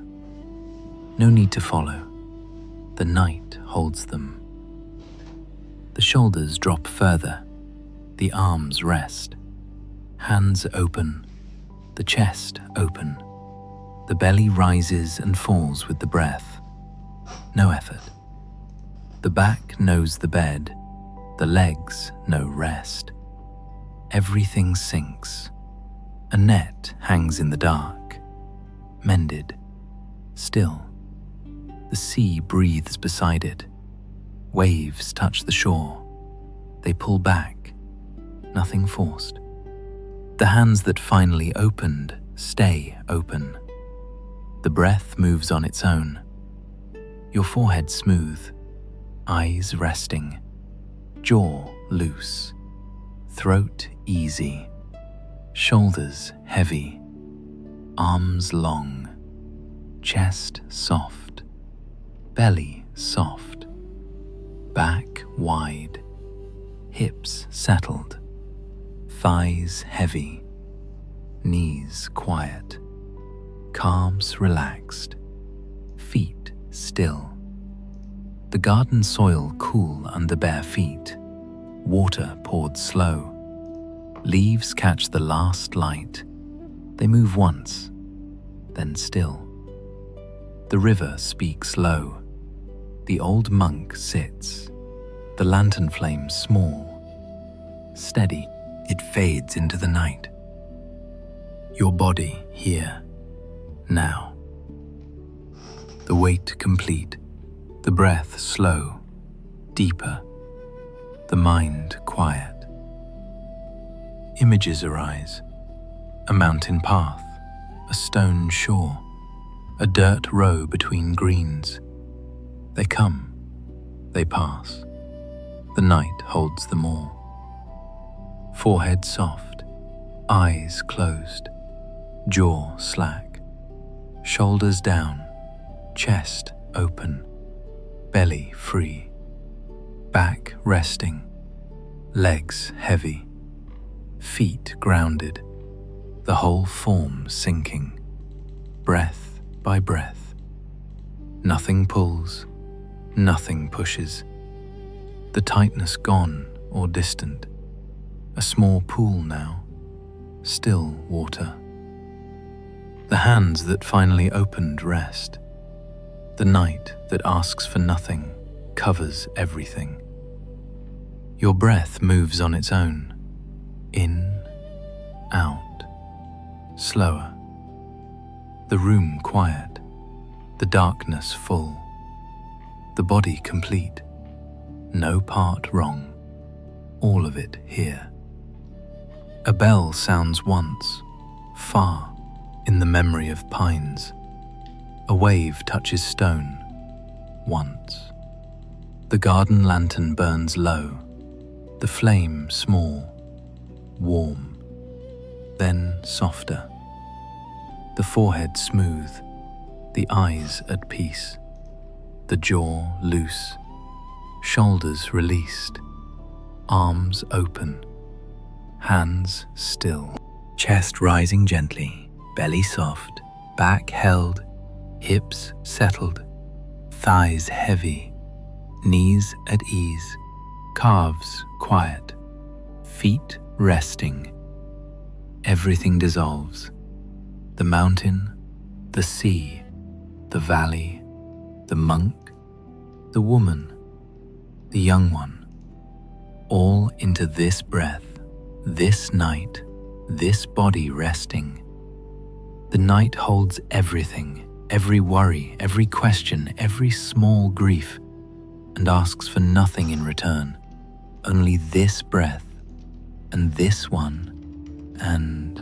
No need to follow. The night holds them. The shoulders drop further. The arms rest. Hands open. The chest open. The belly rises and falls with the breath. No effort. The back knows the bed. The legs know rest. Everything sinks. A net hangs in the dark, mended, still. The sea breathes beside it. Waves touch the shore. They pull back, nothing forced. The hands that finally opened stay open. The breath moves on its own. Your forehead smooth, eyes resting, jaw loose, throat easy, shoulders heavy, arms long, chest soft, belly soft, back wide, hips settled, thighs heavy, knees quiet, calves relaxed, feet still. The garden soil cool under bare feet, water poured slow. Leaves catch the last light. They move once, then still. The river speaks low. The old monk sits. The lantern flame small, steady. It fades into the night. Your body here, now. The weight complete. The breath slow, deeper. The mind quiet. Images arise. A mountain path, a stone shore, a dirt row between greens. They come, they pass. The night holds them all. Forehead soft, eyes closed, jaw slack, shoulders down, chest open, belly free, back resting, legs heavy, feet grounded, the whole form sinking, breath by breath. Nothing pulls, nothing pushes. The tightness gone or distant. A small pool now, still water. The hands that finally opened rest. The night that asks for nothing covers everything. Your breath moves on its own. In, out, slower. The room quiet, the darkness full. The body complete, no part wrong, all of it here. A bell sounds once, far, in the memory of pines. A wave touches stone, once. The garden lantern burns low, the flame small, warm, then softer. The forehead smooth, the eyes at peace, the jaw loose, shoulders released, arms open, hands still. Chest rising gently, belly soft, back held, hips settled, thighs heavy, knees at ease, calves quiet, feet resting. Everything dissolves. The mountain, the sea, the valley, the monk, the woman, the young one, all into this breath, this night, this body resting. The night holds everything, every worry, every question, every small grief, and asks for nothing in return, only this breath, and this one, and